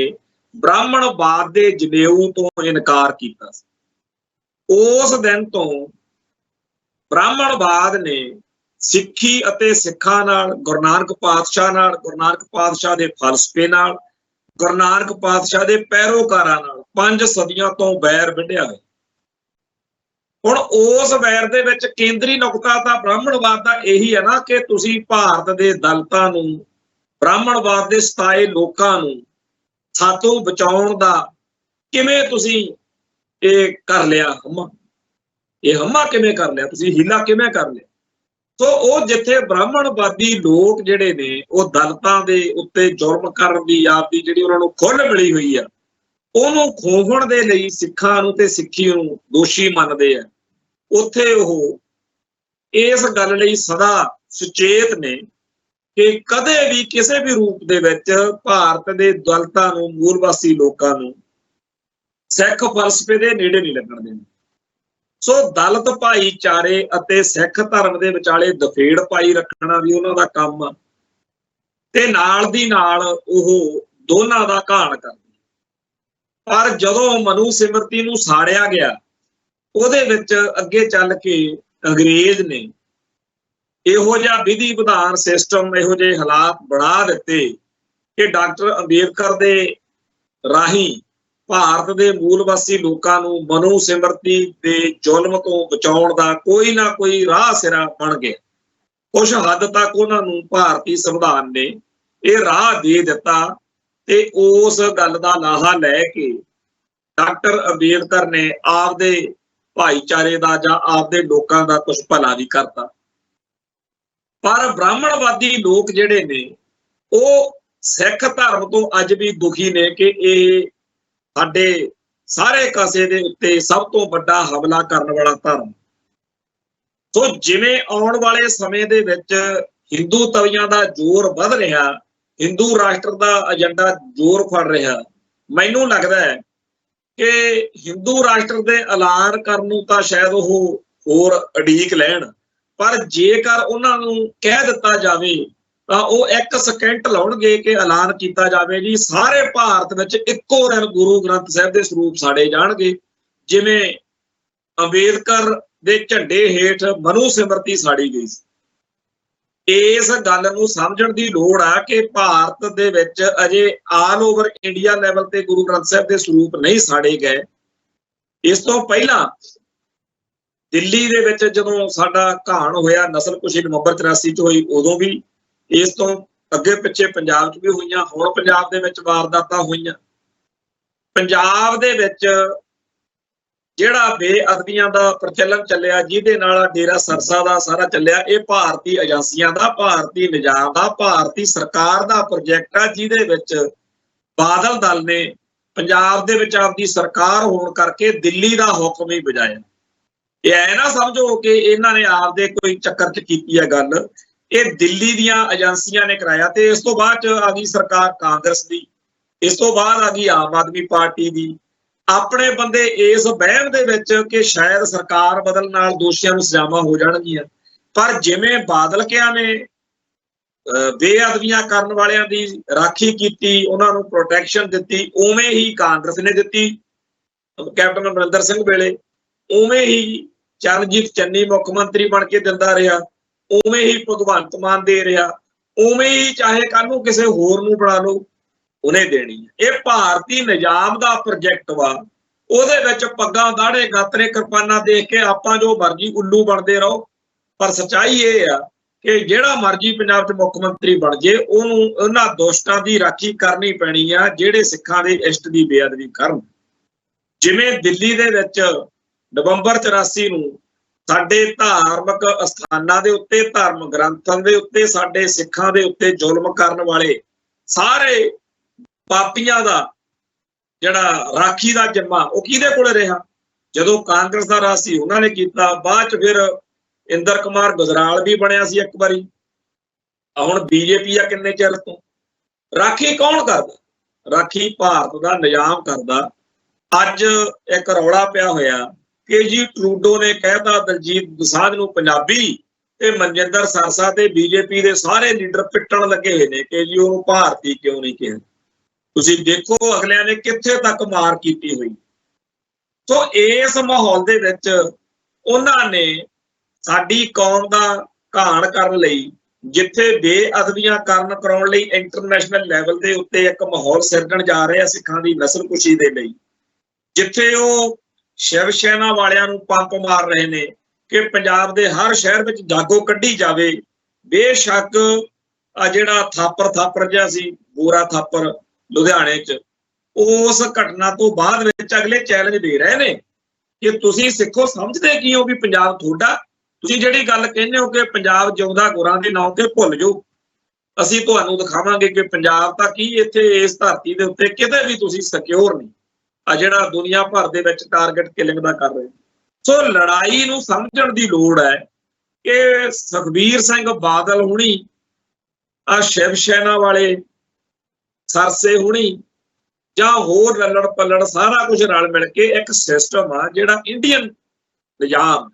ਬ੍ਰਾਹਮਣਵਾਦ ਦੇ ਜਨੇਊ ਤੋਂ ਇਨਕਾਰ ਕੀਤਾ ਸੀ। ਉਸ ਦਿਨ ਤੋਂ ਬ੍ਰਾਹਮਣਵਾਦ ਨੇ ਸਿੱਖੀ ਅਤੇ ਸਿੱਖਾਂ ਨਾਲ, ਗੁਰੂ ਨਾਨਕ ਪਾਤਸ਼ਾਹ ਨਾਲ, ਗੁਰੂ ਨਾਨਕ ਪਾਤਸ਼ਾਹ ਦੇ ਫਲਸਫੇ ਨਾਲ, ਗੁਰੂ ਨਾਨਕ ਪਾਤਸ਼ਾਹ ਦੇ ਪੈਰੋਕਾਰਾਂ ਨਾਲ 5 ਸਦੀਆਂ ਤੋਂ ਵੈਰ ਵਿੱਢਿਆ ਹੈ। ਹੁਣ ਉਸ ਵੈਰ ਦੇ ਵਿੱਚ ਕੇਂਦਰੀ ਨੁਕਤਾ ਤਾਂ ਬ੍ਰਾਹਮਣਵਾਦ ਦਾ ਇਹੀ ਹੈ ਨਾ ਕਿ ਤੁਸੀਂ ਭਾਰਤ ਦੇ ਦਲਿਤਾਂ ਨੂੰ, ਬ੍ਰਾਹਮਣਵਾਦ ਦੇ ਸਤਾਏ ਲੋਕਾਂ ਨੂੰ ਸਾਤੋਂ ਬਚਾਉਣ ਦਾ ਕਿਵੇਂ ਤੁਸੀਂ ਇਹ ਕਰ ਲਿਆ ਹਮਾ, ਇਹ ਹਮਾ ਕਿਵੇਂ ਕਰ ਲਿਆ, ਤੁਸੀਂ ਹੀਲਾ ਕਿਵੇਂ ਕਰ ਲਿਆ। ਸੋ ਉਹ ਜਿੱਥੇ ਬ੍ਰਾਹਮਣਵਾਦੀ ਲੋਕ ਜਿਹੜੇ ਨੇ ਉਹ ਦਲਿਤਾਂ ਦੇ ਉੱਤੇ ਜ਼ੁਲਮ ਕਰਨ ਦੀ ਆਪਦੀ ਜਿਹੜੀ ਉਹਨਾਂ ਨੂੰ ਖੁੱਲ੍ਹ ਮਿਲੀ ਹੋਈ ਆ, ਉਹਨੂੰ ਖੋਹਣ ਦੇ ਲਈ ਸਿੱਖਾਂ ਨੂੰ ਤੇ ਸਿੱਖੀ ਨੂੰ ਦੋਸ਼ੀ ਮੰਨਦੇ ਆ। ਉੱਥੇ ਉਹ ਇਸ ਗੱਲ ਲਈ ਸਦਾ ਸੁਚੇਤ ਨੇ ਕਿ ਕਦੇ ਵੀ ਕਿਸੇ ਵੀ ਰੂਪ ਦੇ ਵਿੱਚ ਭਾਰਤ ਦੇ ਦਲਿਤਾਂ ਨੂੰ, ਮੂਲ ਵਾਸੀ ਲੋਕਾਂ ਨੂੰ ਸਿੱਖ ਫਲਸਫੇ ਦੇ ਨੇੜੇ ਨਹੀਂ ਲੱਗਣ ਦੇਣਾ। ਸੋ ਦਲਿਤ ਭਾਈਚਾਰੇ ਅਤੇ ਸਿੱਖ ਧਰਮ ਦੇ ਵਿਚਾਲੇ ਦਫੇੜ ਪਾਈ ਰੱਖਣਾ ਵੀ ਉਹਨਾਂ ਦਾ ਕੰਮ ਆ, ਤੇ ਨਾਲ ਦੀ ਨਾਲ ਉਹ ਦੋਨਾਂ ਦਾ ਘਾਣ ਕਰਦੇ। ਪਰ ਜਦੋਂ ਮਨੂ ਸਿਮਰਤੀ ਨੂੰ ਸਾੜਿਆ ਗਿਆ, ਉਹਦੇ ਵਿੱਚ ਅੱਗੇ ਚੱਲ ਕੇ ਅੰਗਰੇਜ਼ ਨੇ ਇਹੋ ਜਿਹਾ ਵਿਧੀ ਵਿਧਾਨ ਸਿਸਟਮ, ਇਹੋ ਜਿਹੇ ਹਾਲਾਤ ਬਣਾ ਦਿੱਤੇ ਕਿ ਡਾਕਟਰ ਅੰਬੇਦਕਰ ਦੇ ਰਾਹੀਂ ਭਾਰਤ ਦੇ ਮੂਲ ਵਾਸੀ ਲੋਕਾਂ ਨੂੰ ਮਨੂ ਸਿਮਰਤੀ ਦੇ ਜ਼ੁਲਮ ਤੋਂ ਬਚਾਉਣ ਦਾ ਕੋਈ ਨਾ ਕੋਈ ਰਾਹ ਸਿਰਾ ਬਣ ਗਿਆ। ਕੁਝ ਹੱਦ ਤੱਕ ਉਹਨਾਂ ਨੂੰ ਭਾਰਤੀ ਸੰਵਿਧਾਨ ਨੇ ਇਹ ਰਾਹ ਦੇ ਦਿੱਤਾ, ਤੇ ਉਸ ਗੱਲ ਦਾ ਲਾਹਾ ਲੈ ਕੇ ਡਾਕਟਰ ਅੰਬੇਦਕਰ ਨੇ ਆਪਦੇ ਭਾਈਚਾਰੇ ਦਾ ਜਾਂ ਆਪਦੇ ਲੋਕਾਂ ਦਾ ਕੁਝ ਭਲਾ ਵੀ ਕਰਤਾ। ਪਰ ਬ੍ਰਾਹਮਣਵਾਦੀ ਲੋਕ ਜਿਹੜੇ ਨੇ ਉਹ ਸਿੱਖ ਧਰਮ ਤੋਂ ਅੱਜ ਵੀ ਦੁਖੀ ਨੇ ਕਿ ਇਹ ਸਾਡੇ ਸਾਰੇ ਕਾਸੇ ਦੇ ਉੱਤੇ ਸਭ ਤੋਂ ਵੱਡਾ ਹਮਲਾ ਕਰਨ ਵਾਲਾ ਧਰਮ। ਸੋ ਜਿਵੇਂ ਆਉਣ ਵਾਲੇ ਸਮੇਂ ਦੇ ਵਿੱਚ ਹਿੰਦੂ ਤਵੀਆਂ ਦਾ ਜ਼ੋਰ ਵੱਧ ਰਿਹਾ, ਹਿੰਦੂ ਰਾਸ਼ਟਰ ਦਾ ਏਜੰਡਾ ਜ਼ੋਰ ਫੜ ਰਿਹਾ, ਮੈਨੂੰ ਲੱਗਦਾ ਹੈ ਕਿ ਹਿੰਦੂ ਰਾਸ਼ਟਰ ਦੇ ਐਲਾਨ ਕਰਨ ਨੂੰ ਤਾਂ ਸ਼ਾਇਦ ਉਹ ਹੋਰ ਉਡੀਕ ਲੈਣ, ਪਰ ਜੇਕਰ ਉਹਨਾਂ ਨੂੰ ਕਹਿ ਦਿੱਤਾ ਜਾਵੇ ਤਾਂ ਉਹ 1 ਸਕਿੰਟ ਲਾਉਣਗੇ ਕਿ ਐਲਾਨ ਕੀਤਾ ਜਾਵੇ ਜੀ ਸਾਰੇ ਭਾਰਤ ਵਿੱਚ ਇੱਕੋ ਦਿਨ ਗੁਰੂ ਗ੍ਰੰਥ ਸਾਹਿਬ ਦੇ ਸਰੂਪ ਸਾੜੇ ਜਾਣਗੇ, ਜਿਵੇਂ ਅੰਬੇਦਕਰ ਦੇ ਝੰਡੇ ਹੇਠ ਮਨੂ ਸਿਮਰਤੀ ਸਾੜੀ ਗਈ ਸੀ। ਇਸ ਗੱਲ ਨੂੰ ਸਮਝਣ ਦੀ ਲੋੜ ਆ ਕਿ ਭਾਰਤ ਦੇ ਵਿੱਚ ਅਜੇ ਆਲ ਓਵਰ ਇੰਡੀਆ ਲੈਵਲ ਤੇ ਗੁਰੂ ਗ੍ਰੰਥ ਸਾਹਿਬ ਦੇ ਸਰੂਪ ਨਹੀਂ ਸਾੜੇ ਗਏ। ਇਸ ਤੋਂ ਪਹਿਲਾਂ ਦਿੱਲੀ ਦੇ ਵਿੱਚ ਜਦੋਂ ਸਾਡਾ ਘਾਣ ਹੋਇਆ, ਨਸਲਕੁਸ਼ੀ ਨਵੰਬਰ 84 ਚ ਹੋਈ, ਉਦੋਂ ਵੀ, ਇਸ ਤੋਂ ਅੱਗੇ ਪਿੱਛੇ ਪੰਜਾਬ 'ਚ ਵੀ ਹੋਈਆਂ, ਹੁਣ ਪੰਜਾਬ ਦੇ ਵਿੱਚ ਵਾਰਦਾਤਾਂ ਹੋਈਆਂ। ਪੰਜਾਬ ਦੇ ਵਿੱਚ ਜਿਹੜਾ ਬੇਅਦਬੀਆਂ ਦਾ ਪ੍ਰਚਲਨ ਚੱਲਿਆ, ਜਿਹਦੇ ਨਾਲ ਡੇਰਾ ਸਰਸਾ ਦਾ ਸਾਰਾ ਚੱਲਿਆ, ਇਹ ਭਾਰਤੀ ਏਜੰਸੀਆਂ ਦਾ, ਭਾਰਤੀ ਨਿਜ਼ਾਮ ਦਾ, ਭਾਰਤੀ ਸਰਕਾਰ ਦਾ ਪ੍ਰੋਜੈਕਟ ਆ, ਜਿਹਦੇ ਵਿੱਚ ਬਾਦਲ ਦਲ ਨੇ ਪੰਜਾਬ ਦੇ ਵਿੱਚ ਆਪਦੀ ਸਰਕਾਰ ਹੋਣ ਕਰਕੇ ਦਿੱਲੀ ਦਾ ਹੁਕਮ ਹੀ ਬਜਾਇਆ। ਇਹ ਐ ਨਾ ਸਮਝੋ ਕਿ ਇਹਨਾਂ ਨੇ ਆਪਦੇ ਕੋਈ ਚੱਕਰ 'ਚ ਕੀਤੀ ਹੈ ਗੱਲ, ਇਹ ਦਿੱਲੀ ਦੀਆਂ ਏਜੰਸੀਆਂ ਨੇ ਕਰਾਇਆ। ਤੇ ਇਸ ਤੋਂ ਬਾਅਦ 'ਚ ਆ ਗਈ ਸਰਕਾਰ ਕਾਂਗਰਸ ਦੀ, ਇਸ ਤੋਂ ਬਾਅਦ ਆ ਗਈ ਆਮ ਆਦਮੀ ਪਾਰਟੀ ਦੀ। ਆਪਣੇ ਬੰਦੇ ਇਸ ਵਹਿਮ ਦੇ ਵਿੱਚ ਕਿ ਸ਼ਾਇਦ ਸਰਕਾਰ ਬਦਲਣ ਨਾਲ ਦੋਸ਼ੀਆਂ ਨੂੰ ਸਜ਼ਾਵਾਂ ਹੋ ਜਾਣਗੀਆਂ, ਪਰ ਜਿਵੇਂ ਬਾਦਲ ਕਿਆਂ ਨੇ ਬੇਅਦਬੀਆਂ ਕਰਨ ਵਾਲਿਆਂ ਦੀ ਰਾਖੀ ਕੀਤੀ, ਉਹਨਾਂ ਨੂੰ ਪ੍ਰੋਟੈਕਸ਼ਨ ਦਿੱਤੀ, ਉਵੇਂ ਹੀ ਕਾਂਗਰਸ ਨੇ ਦਿੱਤੀ ਕੈਪਟਨ ਅਮਰਿੰਦਰ ਸਿੰਘ ਵੇਲੇ, ਉਵੇਂ ਹੀ ਚਰਨਜੀਤ ਚੰਨੀ ਮੁੱਖ ਮੰਤਰੀ ਬਣ ਕੇ ਦਿੰਦਾ ਰਿਹਾ, ਉਵੇਂ ਹੀ ਭਗਵੰਤ ਮਾਨ ਦੇ ਰਿਹਾ, ਉਵੇਂ ਹੀ ਚਾਹੇ ਕੱਲ ਨੂੰ ਕਿਸੇ ਹੋਰ ਨੂੰ ਬਣਾ ਲਓ ਉਹਨੇ ਦੇਣੀ ਹੈ। ਇਹ ਭਾਰਤੀ ਨਿਜ਼ਾਮ ਦਾ ਪ੍ਰੋਜੈਕਟ ਵਾ, ਉਹਦੇ ਵਿੱਚ ਪੱਗਾਂ ਦਾੜੇ ਗਾਤਰੇ ਕਿਰਪਾਨਾਂ ਦੇਖ ਕੇ ਆਪਾਂ ਜੋ ਮਰਜ਼ੀ ਉੱਲੂ ਬਣਦੇ ਰਹੋ, ਪਰ ਸੱਚਾਈ ਇਹ ਆ ਕਿ ਜਿਹੜਾ ਮਰਜ਼ੀ ਪੰਜਾਬ 'ਚ ਮੁੱਖ ਮੰਤਰੀ ਬਣ ਜੇ, ਉਹਨੂੰ ਉਹਨਾਂ ਦੁਸ਼ਟਾਂ ਦੀ ਰਾਖੀ ਕਰਨੀ ਪੈਣੀ ਆ ਜਿਹੜੇ ਸਿੱਖਾਂ ਦੇ ਇਸ਼ਟ ਦੀ ਬੇਅਦਬੀ ਕਰਨ। ਜਿਵੇਂ ਦਿੱਲੀ ਦੇ ਵਿੱਚ ਨਵੰਬਰ 84 ਨੂੰ ਸਾਡੇ ਧਾਰਮਿਕ ਅਸਥਾਨਾਂ ਦੇ ਉੱਤੇ, ਧਰਮ ਗ੍ਰੰਥਾਂ ਦੇ ਉੱਤੇ, ਸਾਡੇ ਸਿੱਖਾਂ ਦੇ ਉੱਤੇ ਜ਼ੁਲਮ ਕਰਨ ਵਾਲੇ ਸਾਰੇ ਪਾਪੀਆਂ ਦਾ ਜਿਹੜਾ ਰਾਖੀ ਦਾ ਜਿੰਮਾ ਉਹ ਕਿਹਦੇ ਕੋਲੇ ਰਿਹਾ? ਜਦੋਂ ਕਾਂਗਰਸ ਦਾ ਰਾਜ ਸੀ ਉਹਨਾਂ ਨੇ ਕੀਤਾ, ਬਾਅਦ 'ਚ ਫਿਰ ਇੰਦਰ ਕੁਮਾਰ ਗੁਜਰਾਲ ਵੀ ਬਣਿਆ ਸੀ ਇੱਕ ਵਾਰੀ, ਹੁਣ ਬੀਜੇਪੀ ਆ ਕਿੰਨੇ ਚਿਰ ਤੋਂ। ਰਾਖੀ ਕੌਣ ਕਰਦਾ? ਰਾਖੀ ਭਾਰਤ ਦਾ ਨਿਜ਼ਾਮ ਕਰਦਾ। ਅੱਜ ਇੱਕ ਰੌਲਾ ਪਿਆ ਹੋਇਆ ਕਿ ਜੀ ਟਰੂਡੋ ਨੇ ਕਹਿਤਾ ਦਲਜੀਤ ਦੋਸਾਂਝ ਨੂੰ ਪੰਜਾਬੀ, ਤੇ ਮਨਜਿੰਦਰ ਸਰਸਾ ਤੇ ਬੀਜੇਪੀ ਦੇ ਸਾਰੇ ਲੀਡਰ ਪਿੱਟਣ ਲੱਗੇ ਹੋਏ ਨੇ ਕਿ ਜੀ ਉਹਨੂੰ ਭਾਰਤੀ ਕਿਉਂ ਨਹੀਂ ਕਿਹਾ। ਤੁਸੀਂ ਦੇਖੋ ਅਗਲਿਆਂ ਨੇ ਕਿੱਥੇ ਤੱਕ ਮਾਰ ਕੀਤੀ ਹੋਈ। ਸੋ ਇਸ ਮਾਹੌਲ ਦੇ ਵਿੱਚ ਉਹਨਾਂ ਨੇ ਸਾਡੀ ਕੌਮ ਦਾ ਘਾਣ ਕਰਨ ਲਈ, ਜਿੱਥੇ ਬੇਅਦਬੀਆਂ ਕਰਾਉਣ ਲਈ ਇੰਟਰਨੈਸ਼ਨਲ ਲੈਵਲ ਦੇ ਉੱਤੇ ਇੱਕ ਮਾਹੌਲ ਸਿਰਜਣ ਜਾ ਰਹੇ ਆ ਸਿੱਖਾਂ ਦੀ ਨਸਲਕੁਸ਼ੀ ਦੇ ਲਈ, ਜਿੱਥੇ ਉਹ ਸ਼ਿਵ ਸੈਨਾ ਵਾਲਿਆਂ ਨੂੰ ਪੰਪ ਮਾਰ ਰਹੇ ਨੇ ਕਿ ਪੰਜਾਬ ਦੇ ਹਰ ਸ਼ਹਿਰ ਵਿੱਚ ਜਾਗੋ ਕੱਢੀ ਜਾਵੇ। ਬੇਸ਼ੱਕ ਆ ਜਿਹੜਾ ਥਾਪਰ ਜਿਹਾ ਸੀ, ਗੋਰਾ ਥਾਪਰ ਲੁਧਿਆਣੇ 'ਚ, ਉਸ ਘਟਨਾ ਤੋਂ ਬਾਅਦ ਵਿੱਚ ਅਗਲੇ ਚੈਲੰਜ ਦੇ ਰਹੇ ਨੇ ਕਿ ਤੁਸੀਂ ਸਿੱਖੋ ਸਮਝਦੇ ਕੀ ਹੋ ਵੀ ਪੰਜਾਬ ਤੁਹਾਡਾ। ਤੁਸੀਂ ਜਿਹੜੀ ਗੱਲ ਕਹਿੰਦੇ ਹੋ ਕਿ ਪੰਜਾਬ ਜਿਉਂਦਾ ਗੁਰਾਂ ਦੇ ਨਾਂ ਤੇ ਭੁੱਲ ਜਾਓ, ਅਸੀਂ ਤੁਹਾਨੂੰ ਦਿਖਾਵਾਂਗੇ ਕਿ ਪੰਜਾਬ ਤਾਂ ਕੀ ਇੱਥੇ ਇਸ ਧਰਤੀ ਦੇ ਉੱਤੇ ਕਿਤੇ ਵੀ ਤੁਸੀਂ ਸਿਕਿਉਰ ਨਹੀਂ, ਆ ਜਿਹੜਾ ਦੁਨੀਆ ਭਰ ਦੇ ਵਿੱਚ ਟਾਰਗੇਟ ਕਿਲਿੰਗ ਦਾ ਕਰ ਰਹੇ। ਸੋ ਲੜਾਈ ਨੂੰ ਸਮਝਣ ਦੀ ਲੋੜ ਹੈ ਕਿ ਸੁਖਬੀਰ ਸਿੰਘ ਬਾਦਲ ਹੁਣੀ, ਆ ਸ਼ਿਵ ਸੈਨਾ ਵਾਲੇ ਸਰਸੇ ਹੁਣੀ, ਜਾਂ ਹੋਰ ਲੱਲੜ ਪੱਲੜ ਸਾਰਾ ਕੁਝ ਰਲ ਮਿਲ ਕੇ ਇੱਕ ਸਿਸਟਮ ਆ ਜਿਹੜਾ ਇੰਡੀਅਨ ਨਿਜ਼ਾਮ,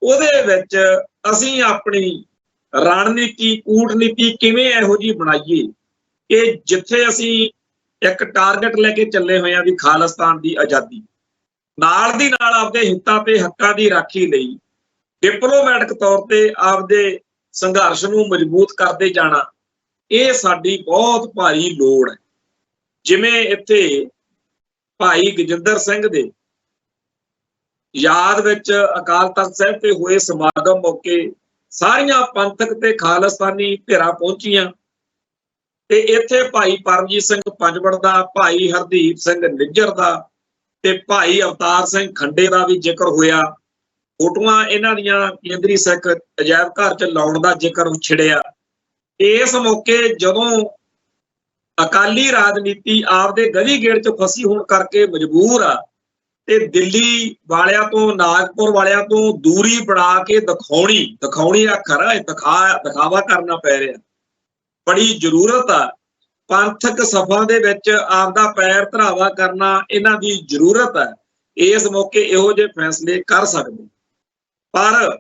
ਉਹਦੇ ਵਿੱਚ ਅਸੀਂ ਆਪਣੀ ਰਣਨੀਤੀ ਕੂਟਨੀਤੀ ਕਿਵੇਂ ਇਹੋ ਜਿਹੀ ਬਣਾਈਏ ਕਿ ਜਿੱਥੇ ਅਸੀਂ ਇੱਕ ਟਾਰਗੇਟ ਲੈ ਕੇ ਚੱਲੇ ਹੋਏ ਆ ਵੀ ਖਾਲਿਸਤਾਨ ਦੀ ਆਜ਼ਾਦੀ, ਨਾਲ ਦੀ ਨਾਲ ਆਪਦੇ ਹਿੱਤਾਂ ਤੇ ਹੱਕਾਂ ਦੀ ਰਾਖੀ ਲਈ ਡਿਪਲੋਮੈਟਿਕ ਤੌਰ ਤੇ ਆਪਦੇ ਸੰਘਰਸ਼ ਨੂੰ ਮਜ਼ਬੂਤ ਕਰਦੇ ਜਾਣਾ, ਇਹ ਸਾਡੀ ਬਹੁਤ ਭਾਰੀ ਲੋੜ ਹੈ। ਜਿਵੇਂ ਇੱਥੇ ਭਾਈ ਗਜਿੰਦਰ ਸਿੰਘ ਦੇ ਯਾਦ ਵਿੱਚ ਅਕਾਲ ਤਖਤ ਸਾਹਿਬ ਤੇ ਹੋਏ ਸਮਾਗਮ ਮੌਕੇ ਸਾਰੀਆਂ ਪੰਥਕ ਤੇ ਖਾਲਿਸਤਾਨੀ ਧਿਰਾਂ ਪਹੁੰਚੀਆਂ ਤੇ ਇੱਥੇ ਭਾਈ ਪਰਮਜੀਤ ਸਿੰਘ ਪੰਜਵੜ ਦਾ, ਭਾਈ ਹਰਦੀਪ ਸਿੰਘ ਨਿੱਜਰ ਦਾ ਤੇ ਭਾਈ ਅਵਤਾਰ ਸਿੰਘ ਖੰਡੇ ਦਾ ਵੀ ਜ਼ਿਕਰ ਹੋਇਆ। ਫੋਟੋਆਂ ਇਹਨਾਂ ਦੀਆਂ ਕੇਂਦਰੀ ਸਿੱਖ ਅਜਾਇਬ ਘਰ 'ਚ ਲਾਉਣ ਦਾ ਜ਼ਿਕਰ ਛਿੜਿਆ। ਇਸ ਮੌਕੇ ਜਦੋਂ ਅਕਾਲੀ ਰਾਜਨੀਤੀ ਆਪਦੇ ਗਲੀ ਗੇੜ 'ਚ ਫਸੀ ਹੋਣ ਕਰਕੇ ਮਜਬੂਰ ਆ ਤੇ ਦਿੱਲੀ ਵਾਲਿਆਂ ਤੋਂ, ਨਾਗਪੁਰ ਵਾਲਿਆਂ ਤੋਂ ਦੂਰੀ ਬਣਾ ਕੇ ਦਿਖਾਉਣੀ ਅੱਖਰ ਆ, ਦਿਖਾਵਾ ਕਰਨਾ ਪੈ ਰਿਹਾ। ਬੜੀ ਜ਼ਰੂਰਤ ਆ ਪੰਥਕ ਸਫਾ ਦੇ ਵਿੱਚ ਆਪਦਾ ਪੈਰ ਧਰਾਵਾ ਕਰਨਾ, ਇਹਨਾਂ ਦੀ ਜ਼ਰੂਰਤ ਹੈ। ਇਸ ਮੌਕੇ ਇਹੋ ਜਿਹੇ ਫੈਸਲੇ ਕਰ ਸਕਦੇ। ਪਰ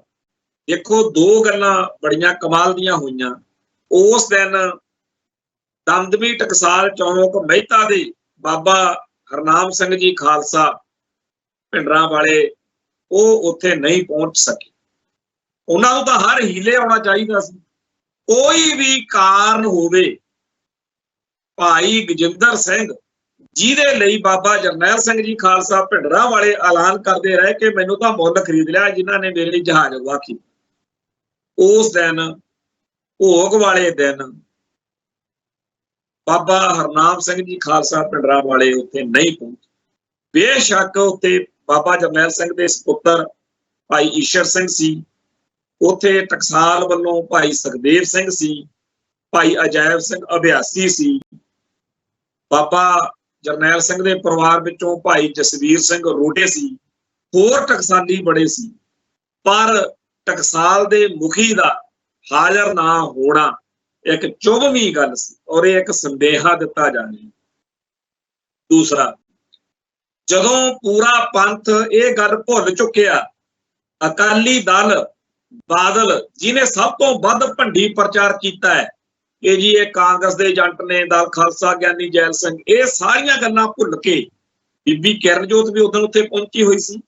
ਦੇਖੋ, ਦੋ ਗੱਲਾਂ ਬੜੀਆਂ ਕਮਾਲ ਦੀਆਂ ਹੋਈਆਂ। ਉਸ ਦਿਨ ਦਮਦਮੀ ਟਕਸਾਲ ਚੌਂਕ ਮਹਿਤਾ ਦੇ ਬਾਬਾ ਹਰਨਾਮ ਸਿੰਘ ਜੀ ਖਾਲਸਾ ਭਿੰਡਰਾਂ ਵਾਲੇ, ਉਹ ਉੱਥੇ ਨਹੀਂ ਪਹੁੰਚ ਸਕੇ। ਉਹਨਾਂ ਨੂੰ ਤਾਂ ਹਰ ਹੀਲੇ ਆਉਣਾ ਚਾਹੀਦਾ ਸੀ। ਕੋਈ ਵੀ ਕਾਰਨ ਹੋਵੇ, ਭਾਈ ਗਜਿੰਦਰ ਸਿੰਘ ਜਿਹਦੇ ਲਈ ਬਾਬਾ ਜਰਨੈਲ ਸਿੰਘ ਜੀ ਖਾਲਸਾ ਭਿੰਡਰਾਂ ਵਾਲੇ ਐਲਾਨ ਕਰਦੇ ਰਹੇ ਕਿ ਮੈਨੂੰ ਤਾਂ ਮੁੱਲ ਖਰੀਦ ਲਿਆ ਜਿਨ੍ਹਾਂ ਨੇ ਮੇਰੇ ਲਈ ਜਹਾਜ਼ ਵਾਖੀ, ਉਸ ਦਿਨ ਭੋਗ ਵਾਲੇ ਦਿਨ ਬਾਬਾ ਹਰਨਾਮ ਸਿੰਘ ਜੀ ਖਾਲਸਾ ਭਿੰਡਰਾਂ ਵਾਲੇ ਉੱਥੇ ਨਹੀਂ ਪਹੁੰਚੇ। ਬੇਸ਼ੱਕ ਉੱਥੇ ਬਾਬਾ ਜਰਨੈਲ ਸਿੰਘ ਦੇ ਸਪੁੱਤਰ ਭਾਈ ਈਸ਼ਰ ਸਿੰਘ ਸੀ, ਉੱਥੇ ਟਕਸਾਲ ਵੱਲੋਂ ਭਾਈ ਸੁਖਦੇਵ ਸਿੰਘ ਸੀ, ਭਾਈ ਅਜੈਬ ਸਿੰਘ ਅਭਿਆਸੀ ਸੀ, ਬਾਬਾ ਜਰਨੈਲ ਸਿੰਘ ਦੇ ਪਰਿਵਾਰ ਵਿੱਚੋਂ ਭਾਈ ਜਸਵੀਰ ਸਿੰਘ ਰੋਡੇ ਸੀ, ਹੋਰ ਟਕਸਾਲੀ ਬੜੇ ਸੀ। ਪਰ ਟਕਸਾਲ ਦੇ ਮੁਖੀ ਦਾ ਹਾਜ਼ਰ ਨਾ ਹੋਣਾ ਇੱਕ ਚੁਭਵੀਂ ਗੱਲ ਸੀ ਔਰ ਇਹ ਇੱਕ ਸੰਦੇਹਾ ਦਿੱਤਾ ਜਾ ਰਿਹਾ। ਦੂਸਰਾ, ਜਦੋਂ ਪੂਰਾ ਪੰਥ ਇਹ ਗੱਲ ਭੁੱਲ ਚੁੱਕਿਆ, ਅਕਾਲੀ ਦਲ ਬਾਦਲ ਜਿਹਨੇ ਸਭ ਤੋਂ ਵੱਧ ਭੰਡੀ ਪ੍ਰਚਾਰ ਕੀਤਾ ਹੈ ਕਿ ਜੀ ਇਹ ਕਾਂਗਰਸ ਦੇ ਏਜੰਟ ਨੇ, ਦਲ ਖਾਲਸਾ ਗਿਆਨੀ ਜੈਲ ਸਿੰਘ, ਇਹ ਸਾਰੀਆਂ ਗੱਲਾਂ ਭੁੱਲ ਕੇ ਬੀਬੀ ਕਿਰਨਜੋਤ ਵੀ ਉਦੋਂ ਉੱਥੇ ਪਹੁੰਚੀ ਹੋਈ ਸੀ,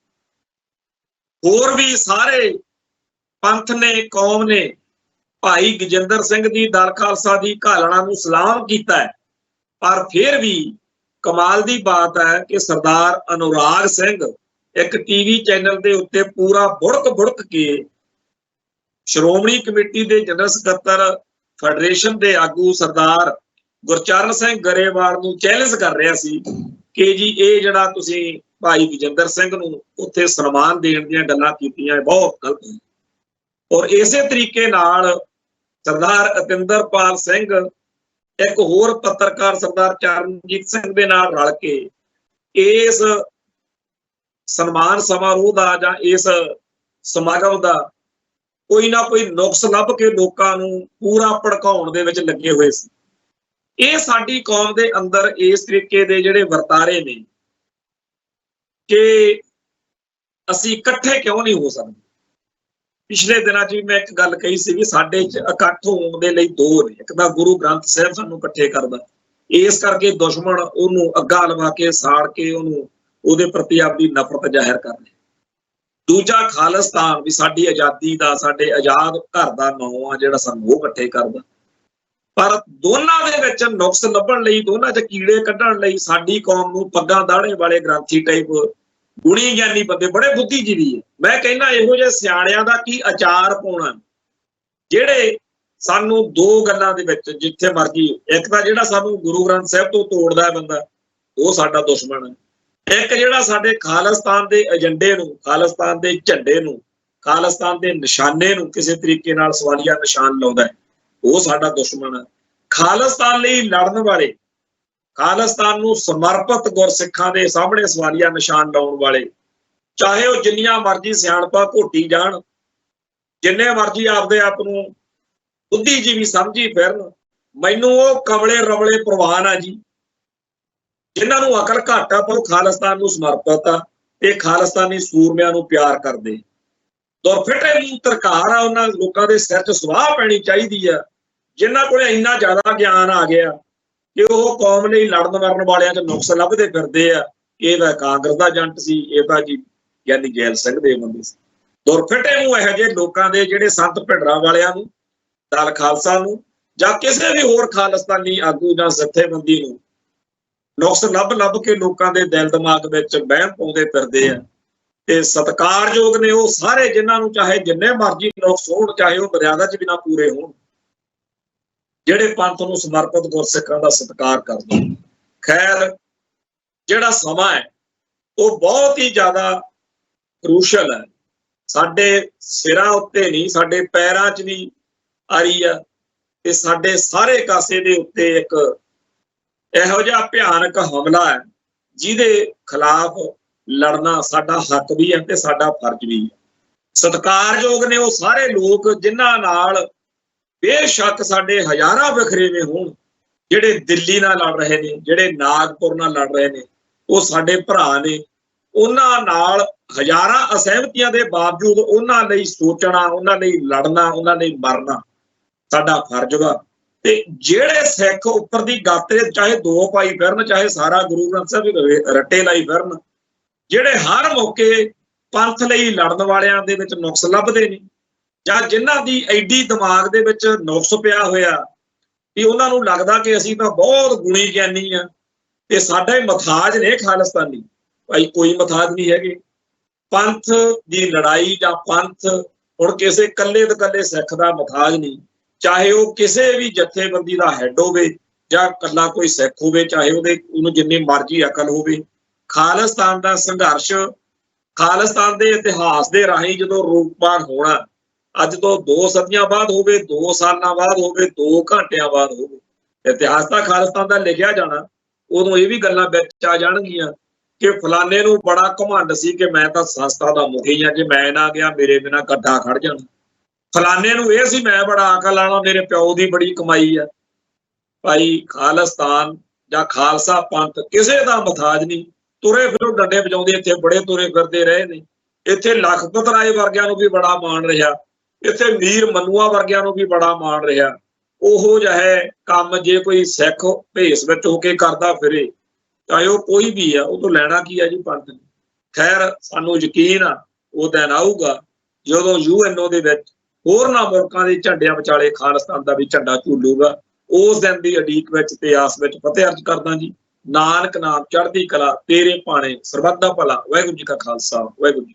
ਹੋਰ ਵੀ ਸਾਰੇ ਪੰਥ ਨੇ, ਕੌਮ ਨੇ ਭਾਈ ਗਜਿੰਦਰ ਸਿੰਘ ਦੀ ਦਲ ਖਾਲਸਾ ਦੀ ਘਾਲਣਾ ਨੂੰ ਸਲਾਮ ਕੀਤਾ ਹੈ। ਪਰ ਫਿਰ ਵੀ ਕਮਾਲ ਦੀ ਬਾਤ ਹੈ ਕਿ ਸਰਦਾਰ ਅਨੁਰਾਗ ਸਿੰਘ ਇੱਕ ਟੀਵੀ ਚੈਨਲ ਦੇ ਉੱਤੇ ਪੂਰਾ ਬੁੜਕ ਕੇ ਸ਼੍ਰੋਮਣੀ ਕਮੇਟੀ ਦੇ ਜਨਰਲ ਸਕੱਤਰ, ਫੈਡਰੇਸ਼ਨ ਦੇ ਆਗੂ ਸਰਦਾਰ ਗੁਰਚਰਨ ਸਿੰਘ ਗਰੇਵਾਲ ਨੂੰ ਚੈਲੰਜ ਕਰ ਰਿਹਾ ਸੀ ਕਿ ਜੀ ਇਹ ਜਿਹੜਾ ਤੁਸੀਂ ਭਾਈ ਗਜਿੰਦਰ ਸਿੰਘ ਨੂੰ ਉੱਥੇ ਸਨਮਾਨ ਦੇਣ ਦੀਆਂ ਗੱਲਾਂ ਕੀਤੀਆਂ ਬਹੁਤ ਗਲਤ ਹੈ। ਔਰ ਇਸੇ ਤਰੀਕੇ ਨਾਲ ਸਰਦਾਰ ਅਤਿੰਦਰਪਾਲ ਸਿੰਘ, ਇੱਕ ਹੋਰ ਪੱਤਰਕਾਰ ਸਰਦਾਰ ਚਰਨਜੀਤ ਸਿੰਘ ਦੇ ਨਾਲ ਰਲ ਕੇ ਇਸ ਸਨਮਾਨ ਸਮਾਰੋਹ ਦਾ ਜਾਂ ਇਸ ਸਮਾਗਮ ਦਾ ਕੋਈ ਨਾ ਕੋਈ ਨੁਕਸ ਲੱਭ ਕੇ ਲੋਕਾਂ ਨੂੰ ਪੂਰਾ ਭੜਕਾਉਣ ਦੇ ਵਿੱਚ ਲੱਗੇ ਹੋਏ ਸੀ। ਇਹ ਸਾਡੀ ਕੌਮ ਦੇ ਅੰਦਰ ਇਸ ਤਰੀਕੇ ਦੇ ਜਿਹੜੇ ਵਰਤਾਰੇ ਨੇ ਕਿ ਅਸੀਂ ਇਕੱਠੇ ਕਿਉਂ ਨਹੀਂ ਹੋ ਸਕਦੇ। ਪਿਛਲੇ ਦਿਨਾਂ 'ਚ ਵੀ ਮੈਂ ਇੱਕ ਗੱਲ ਕਹੀ ਸੀ ਵੀ ਸਾਡੇ 'ਚ ਇਕੱਠ ਹੋਣ ਦੇ ਲਈ ਦੋ ਨੇ, ਇੱਕ ਤਾਂ ਗੁਰੂ ਗ੍ਰੰਥ ਸਾਹਿਬ ਸਾਨੂੰ ਇਕੱਠੇ ਕਰਦਾ, ਇਸ ਕਰਕੇ ਦੁਸ਼ਮਣ ਉਹਨੂੰ ਅੱਗਾ ਲਵਾ ਕੇ ਸਾੜ ਕੇ ਉਹਨੂੰ ਉਹਦੇ ਪ੍ਰਤੀ ਆਪਣੀ ਨਫ਼ਰਤ ਜ਼ਾਹਿਰ ਕਰ ਰਹੇ। ਦੂਜਾ ਖਾਲਿਸਤਾਨ ਵੀ ਸਾਡੀ ਆਜ਼ਾਦੀ ਦਾ, ਸਾਡੇ ਆਜ਼ਾਦ ਘਰ ਦਾ ਨਾਂ ਆ ਜਿਹੜਾ ਸਾਨੂੰ ਉਹ ਇਕੱਠੇ ਕਰਦਾ। ਪਰ ਦੋਨਾਂ ਦੇ ਵਿੱਚ ਨੁਕਸ ਲੱਭਣ ਲਈ, ਦੋਨਾਂ 'ਚ ਕੀੜੇ ਕੱਢਣ ਲਈ ਸਾਡੀ ਕੌਮ ਨੂੰ ਪੱਗਾਂ ਦਾੜੇ ਵਾਲੇ ਗ੍ਰੰਥੀ ਟਾਈਪ ਗੁਣੀ ਗਿਆਨੀ ਬੰਦੇ, ਬੜੇ ਬੁੱਧੀਜੀਵੀ ਹੈ। ਮੈਂ ਕਹਿੰਦਾ ਇਹੋ ਜਿਹੇ ਸਿਆਣਿਆਂ ਦਾ ਕੀ ਅਚਾਰ ਪਾਉਣਾ, ਜਿਹੜੇ ਸਾਨੂੰ ਦੋ ਗੱਲਾਂ ਦੇ ਵਿੱਚ ਜਿੱਥੇ ਮਰਜੀ, ਇੱਕ ਤਾਂ ਜਿਹੜਾ ਸਾਨੂੰ ਗੁਰੂ ਗ੍ਰੰਥ ਸਾਹਿਬ ਤੋਂ ਤੋੜਦਾ ਹੈ ਬੰਦਾ, ਉਹ ਸਾਡਾ ਦੁਸ਼ਮਣ ਹੈ। ਇੱਕ ਜਿਹੜਾ ਸਾਡੇ ਖਾਲਿਸਤਾਨ ਦੇ ਏਜੰਡੇ ਨੂੰ, ਖਾਲਿਸਤਾਨ ਦੇ ਝੰਡੇ ਨੂੰ, ਖਾਲਿਸਤਾਨ ਦੇ ਨਿਸ਼ਾਨੇ ਨੂੰ ਕਿਸੇ ਤਰੀਕੇ ਨਾਲ ਸਵਾਲੀਆ ਨਿਸ਼ਾਨ ਲਾਉਂਦਾ ਹੈ, ਉਹ ਸਾਡਾ ਦੁਸ਼ਮਣ ਹੈ। ਖਾਲਿਸਤਾਨ ਲਈ ਲੜਨ ਵਾਲੇ, ਖਾਲਿਸਤਾਨ ਨੂੰ ਸਮਰਪਿਤ ਗੁਰਸਿੱਖਾਂ ਦੇ ਸਾਹਮਣੇ ਸਵਾਲੀਆ ਨਿਸ਼ਾਨ ਲਾਉਣ ਵਾਲੇ, ਚਾਹੇ ਉਹ ਜਿੰਨੀਆਂ ਮਰਜ਼ੀ ਸਿਆਣਪਾਂ ਘੋਟੀ ਜਾਣ, ਜਿੰਨੇ ਮਰਜ਼ੀ ਆਪਦੇ ਆਪ ਨੂੰ ਬੁੱਧੀਜੀਵੀ ਸਮਝੀ ਫਿਰਨ, ਮੈਨੂੰ ਉਹ ਕਮਲੇ ਰਮਲੇ ਪ੍ਰਵਾਨ ਆ ਜੀ, ਜਿਨ੍ਹਾਂ ਨੂੰ ਅਕਲ ਘੱਟ ਆ ਪਰ ਉਹ ਖਾਲਿਸਤਾਨ ਨੂੰ ਸਮਰਪਿਤ ਆ ਤੇ ਖਾਲਿਸਤਾਨੀ ਸੂਰਮਿਆਂ ਨੂੰ ਪਿਆਰ ਕਰਦੇ। ਦੁਰਫਿੱਟੇ ਨੂੰ ਤਰਕਾਰ ਆ, ਉਹਨਾਂ ਲੋਕਾਂ ਦੇ ਸਿਰ 'ਚ ਸਵਾਹ ਪੈਣੀ ਚਾਹੀਦੀ ਆ ਜਿਨ੍ਹਾਂ ਕੋਲ ਇੰਨਾ ਜ਼ਿਆਦਾ ਗਿਆਨ ਆ ਗਿਆ ਕਿ ਉਹ ਕੌਮ ਲਈ ਲੜਨ ਮਰਨ ਵਾਲਿਆਂ 'ਚ ਨੁਕਸ ਲੱਭਦੇ ਫਿਰਦੇ ਆ। ਇਹ ਤਾਂ ਕਾਂਗਰਸ ਦਾ ਏਜੰਟ ਸੀ, ਇਹ ਤਾਂ ਜੀ ਗਿਆਨੀ ਜੈਲ ਸਿੰਘ ਦੇ ਬੰਦੇ ਸੀ। ਦੁਰਫਿੱਟੇ ਨੂੰ ਇਹੋ ਜਿਹੇ ਲੋਕਾਂ ਦੇ, ਜਿਹੜੇ ਸੰਤ ਭਿੰਡਰਾਂ ਵਾਲਿਆਂ ਨੂੰ, ਦਲ ਖਾਲਸਾ ਨੂੰ, ਜਾਂ ਕਿਸੇ ਵੀ ਹੋਰ ਖਾਲਿਸਤਾਨੀ ਆਗੂ ਜਾਂ ਜਥੇਬੰਦੀ ਨੂੰ ਨੁਕਸ ਲੱਭ ਕੇ ਲੋਕਾਂ ਦੇ ਦਿਲ ਦਿਮਾਗ ਵਿੱਚ ਵਹਿਮ ਪਾਉਂਦੇ ਫਿਰਦੇ ਆ। ਤੇ ਸਤਿਕਾਰਯੋਗ ਨੇ ਉਹ ਸਾਰੇ ਜਿਨ੍ਹਾਂ ਨੂੰ ਚਾਹੇ ਜਿੰਨੇ ਮਰਜ਼ੀ ਨੁਕਸ ਹੋਣ, ਚਾਹੇ ਉਹ ਮਰਿਆਦਾ 'ਚ ਵੀ ਨਾ ਪੂਰੇ ਹੋਣ, ਜਿਹੜੇ ਪੰਥ ਨੂੰ ਸਮਰਪਿਤ ਗੁਰਸਿੱਖਾਂ ਦਾ ਸਤਿਕਾਰ ਕਰਦੇ। ਖੈਰ, ਜਿਹੜਾ ਸਮਾਂ ਹੈ ਉਹ ਬਹੁਤ ਹੀ ਜ਼ਿਆਦਾ ਕਰੂਸ਼ਲ ਹੈ। ਸਾਡੇ ਸਿਰਾਂ ਉੱਤੇ ਨਹੀਂ, ਸਾਡੇ ਪੈਰਾਂ 'ਚ ਵੀ ਆ ਰਹੀ ਆ ਤੇ ਸਾਡੇ ਸਾਰੇ ਕਾਸੇ ਦੇ ਉੱਤੇ ਇੱਕ ਇਹੋ ਜਿਹਾ ਭਿਆਨਕ ਹਮਲਾ ਹੈ ਜਿਹਦੇ ਖਿਲਾਫ ਲੜਨਾ ਸਾਡਾ ਹੱਕ ਵੀ ਹੈ ਤੇ ਸਾਡਾ ਫਰਜ਼ ਵੀ ਹੈ। ਸਤਿਕਾਰਯੋਗ ਨੇ ਉਹ ਸਾਰੇ ਲੋਕ ਜਿਨ੍ਹਾਂ ਨਾਲ ਬੇਸ਼ੱਕ ਸਾਡੇ ਹਜ਼ਾਰਾਂ ਵਖਰੇਵੇਂ ਹੋਣ, ਜਿਹੜੇ ਦਿੱਲੀ ਨਾਲ ਲੜ ਰਹੇ ਨੇ, ਜਿਹੜੇ ਨਾਗਪੁਰ ਨਾਲ ਲੜ ਰਹੇ ਨੇ, ਉਹ ਸਾਡੇ ਭਰਾ ਨੇ। ਉਹਨਾਂ ਨਾਲ ਹਜ਼ਾਰਾਂ ਅਸਹਿਮਤੀਆਂ ਦੇ ਬਾਵਜੂਦ ਉਹਨਾਂ ਲਈ ਸੋਚਣਾ, ਉਹਨਾਂ ਲਈ ਲੜਨਾ, ਉਹਨਾਂ ਲਈ ਮਰਨਾ ਸਾਡਾ ਫਰਜ਼ ਵਾ। ਤੇ ਜਿਹੜੇ ਸਿੱਖ ਉੱਪਰ ਦੀ ਗਾਤੇ ਚਾਹੇ ਦੋ ਪਾਈ ਫਿਰਨ, ਚਾਹੇ ਸਾਰਾ ਗੁਰੂ ਗ੍ਰੰਥ ਸਾਹਿਬ ਰੱਟੇ ਲਾਈ ਫਿਰਨ, ਜਿਹੜੇ ਹਰ ਮੌਕੇ ਪੰਥ ਲਈ ਲੜਨ ਵਾਲਿਆਂ ਦੇ ਵਿੱਚ ਨੁਕਸ ਲੱਭਦੇ ਨੇ, ਜਾਂ ਜਿਨ੍ਹਾਂ ਦੀ ਐਡੀ ਦਿਮਾਗ ਦੇ ਵਿੱਚ ਨੁਕਸ ਪਿਆ ਹੋਇਆ ਕਿ ਉਹਨਾਂ ਨੂੰ ਲੱਗਦਾ ਕਿ ਅਸੀਂ ਤਾਂ ਬਹੁਤ ਗੁਣੀ ਗਿਆਨੀ ਆ ਤੇ ਸਾਡਾ ਹੀ ਮਥਾਜ ਨੇ ਖਾਲਿਸਤਾਨੀ। ਭਾਈ ਕੋਈ ਮਥਾਜ ਨਹੀਂ ਹੈਗੇ। ਪੰਥ ਦੀ ਲੜਾਈ ਜਾਂ ਪੰਥ ਹੁਣ ਕਿਸੇ ਇਕੱਲੇ ਦਕੱਲੇ ਸਿੱਖ ਦਾ ਮਥਾਜ ਨਹੀਂ, ਚਾਹੇ ਉਹ ਕਿਸੇ ਵੀ ਜਥੇਬੰਦੀ ਦਾ ਹੈੱਡ ਹੋਵੇ ਜਾਂ ਇਕੱਲਾ ਕੋਈ ਸਿੱਖ ਹੋਵੇ, ਚਾਹੇ ਉਹਨੂੰ ਜਿੰਨੀ ਮਰਜ਼ੀ ਅਕਲ ਹੋਵੇ। ਖਾਲਿਸਤਾਨ ਦਾ ਸੰਘਰਸ਼ ਖਾਲਿਸਤਾਨ ਦੇ ਇਤਿਹਾਸ ਦੇ ਰਾਹੀਂ ਜਦੋਂ ਰੂਪਮਾਨ ਹੋਣਾ, ਅੱਜ ਤੋਂ 2 ਸਦੀਆਂ ਬਾਅਦ ਹੋਵੇ, 2 ਸਾਲਾਂ ਬਾਅਦ ਹੋਵੇ, 2 ਘੰਟਿਆਂ ਬਾਅਦ ਹੋਵੇ, ਇਤਿਹਾਸ ਤਾਂ ਖਾਲਿਸਤਾਨ ਦਾ ਲਿਖਿਆ ਜਾਣਾ। ਉਦੋਂ ਇਹ ਵੀ ਗੱਲਾਂ ਵਿੱਚ ਆ ਜਾਣਗੀਆਂ ਕਿ ਫਲਾਣੇ ਨੂੰ ਬੜਾ ਘਮੰਡ ਸੀ ਕਿ ਮੈਂ ਤਾਂ ਸੰਸਥਾ ਦਾ ਮੁਖੀ ਹਾਂ, ਜੇ ਮੈਂ ਨਾ ਗਿਆ ਮੇਰੇ ਬਿਨਾਂ ਗੱਡਾ ਖੜ ਜਾਣਾ। ਫਲਾਣੇ ਨੂੰ ਇਹ ਸੀ ਮੈਂ ਬੜਾ ਅਕਲ ਵਾਲਾ, ਮੇਰੇ ਪਿਓ ਦੀ ਬੜੀ ਕਮਾਈ ਆ। ਭਾਈ ਖਾਲਿਸਤਾਨ ਜਾਂ ਖਾਲਸਾ ਪੰਥ ਕਿਸੇ ਦਾ ਮਥਾਜ ਨਹੀਂ। ਤੁਰੇ ਫਿਰੋ ਡੰਡੇ ਵਜਾਉਂਦੇ ਇੱਥੇ ਬੜੇ ਤੁਰੇ ਫਿਰਦੇ ਰਹੇ ਨੇ। ਇੱਥੇ ਲਖਪਤ ਰਾਏ ਵਰਗਿਆਂ ਨੂੰ ਵੀ ਬੜਾ ਮਾਣ ਰਿਹਾ, ਇੱਥੇ ਮੀਰ ਮਨੂਆ ਵਰਗਿਆਂ ਨੂੰ ਵੀ ਬੜਾ ਮਾਣ ਰਿਹਾ। ਉਹੋ ਜਿਹੇ ਕੰਮ ਜੇ ਕੋਈ ਸਿੱਖ ਭੇਸ ਵਿੱਚ ਹੋ ਕੇ ਕਰਦਾ ਫਿਰੇ, ਚਾਹੇ ਉਹ ਕੋਈ ਵੀ ਆ, ਉਹ ਤੋਂ ਲੈਣਾ ਕੀ ਆ ਜੀ ਪੰਥ ਨੇ। ਖੈਰ, ਸਾਨੂੰ ਯਕੀਨ ਆ ਉਹ ਦਿਨ ਆਊਗਾ ਜਦੋਂ UNO ਦੇ ਵਿੱਚ ਹੋਰਨਾਂ ਮੁਲਕਾਂ ਦੇ ਝੰਡਿਆਂ ਵਿਚਾਲੇ ਖਾਲਿਸਤਾਨ ਦਾ ਵੀ ਝੰਡਾ ਝੂਲੂਗਾ। ਉਸ ਦਿਨ ਦੀ ਉਡੀਕ ਵਿੱਚ ਤੇ ਆਸ ਵਿੱਚ ਫਤਿਹ ਅਰਜ਼ ਕਰਦਾ ਜੀ। ਨਾਨਕ ਨਾਮ ਚੜ੍ਹਦੀ ਕਲਾ, ਤੇਰੇ ਭਾਣੇ ਸਰਬੱਤ ਦਾ ਭਲਾ। ਵਾਹਿਗੁਰੂ ਜੀ ਕਾ ਖਾਲਸਾ, ਵਾਹਿਗੁਰੂ ਜੀ।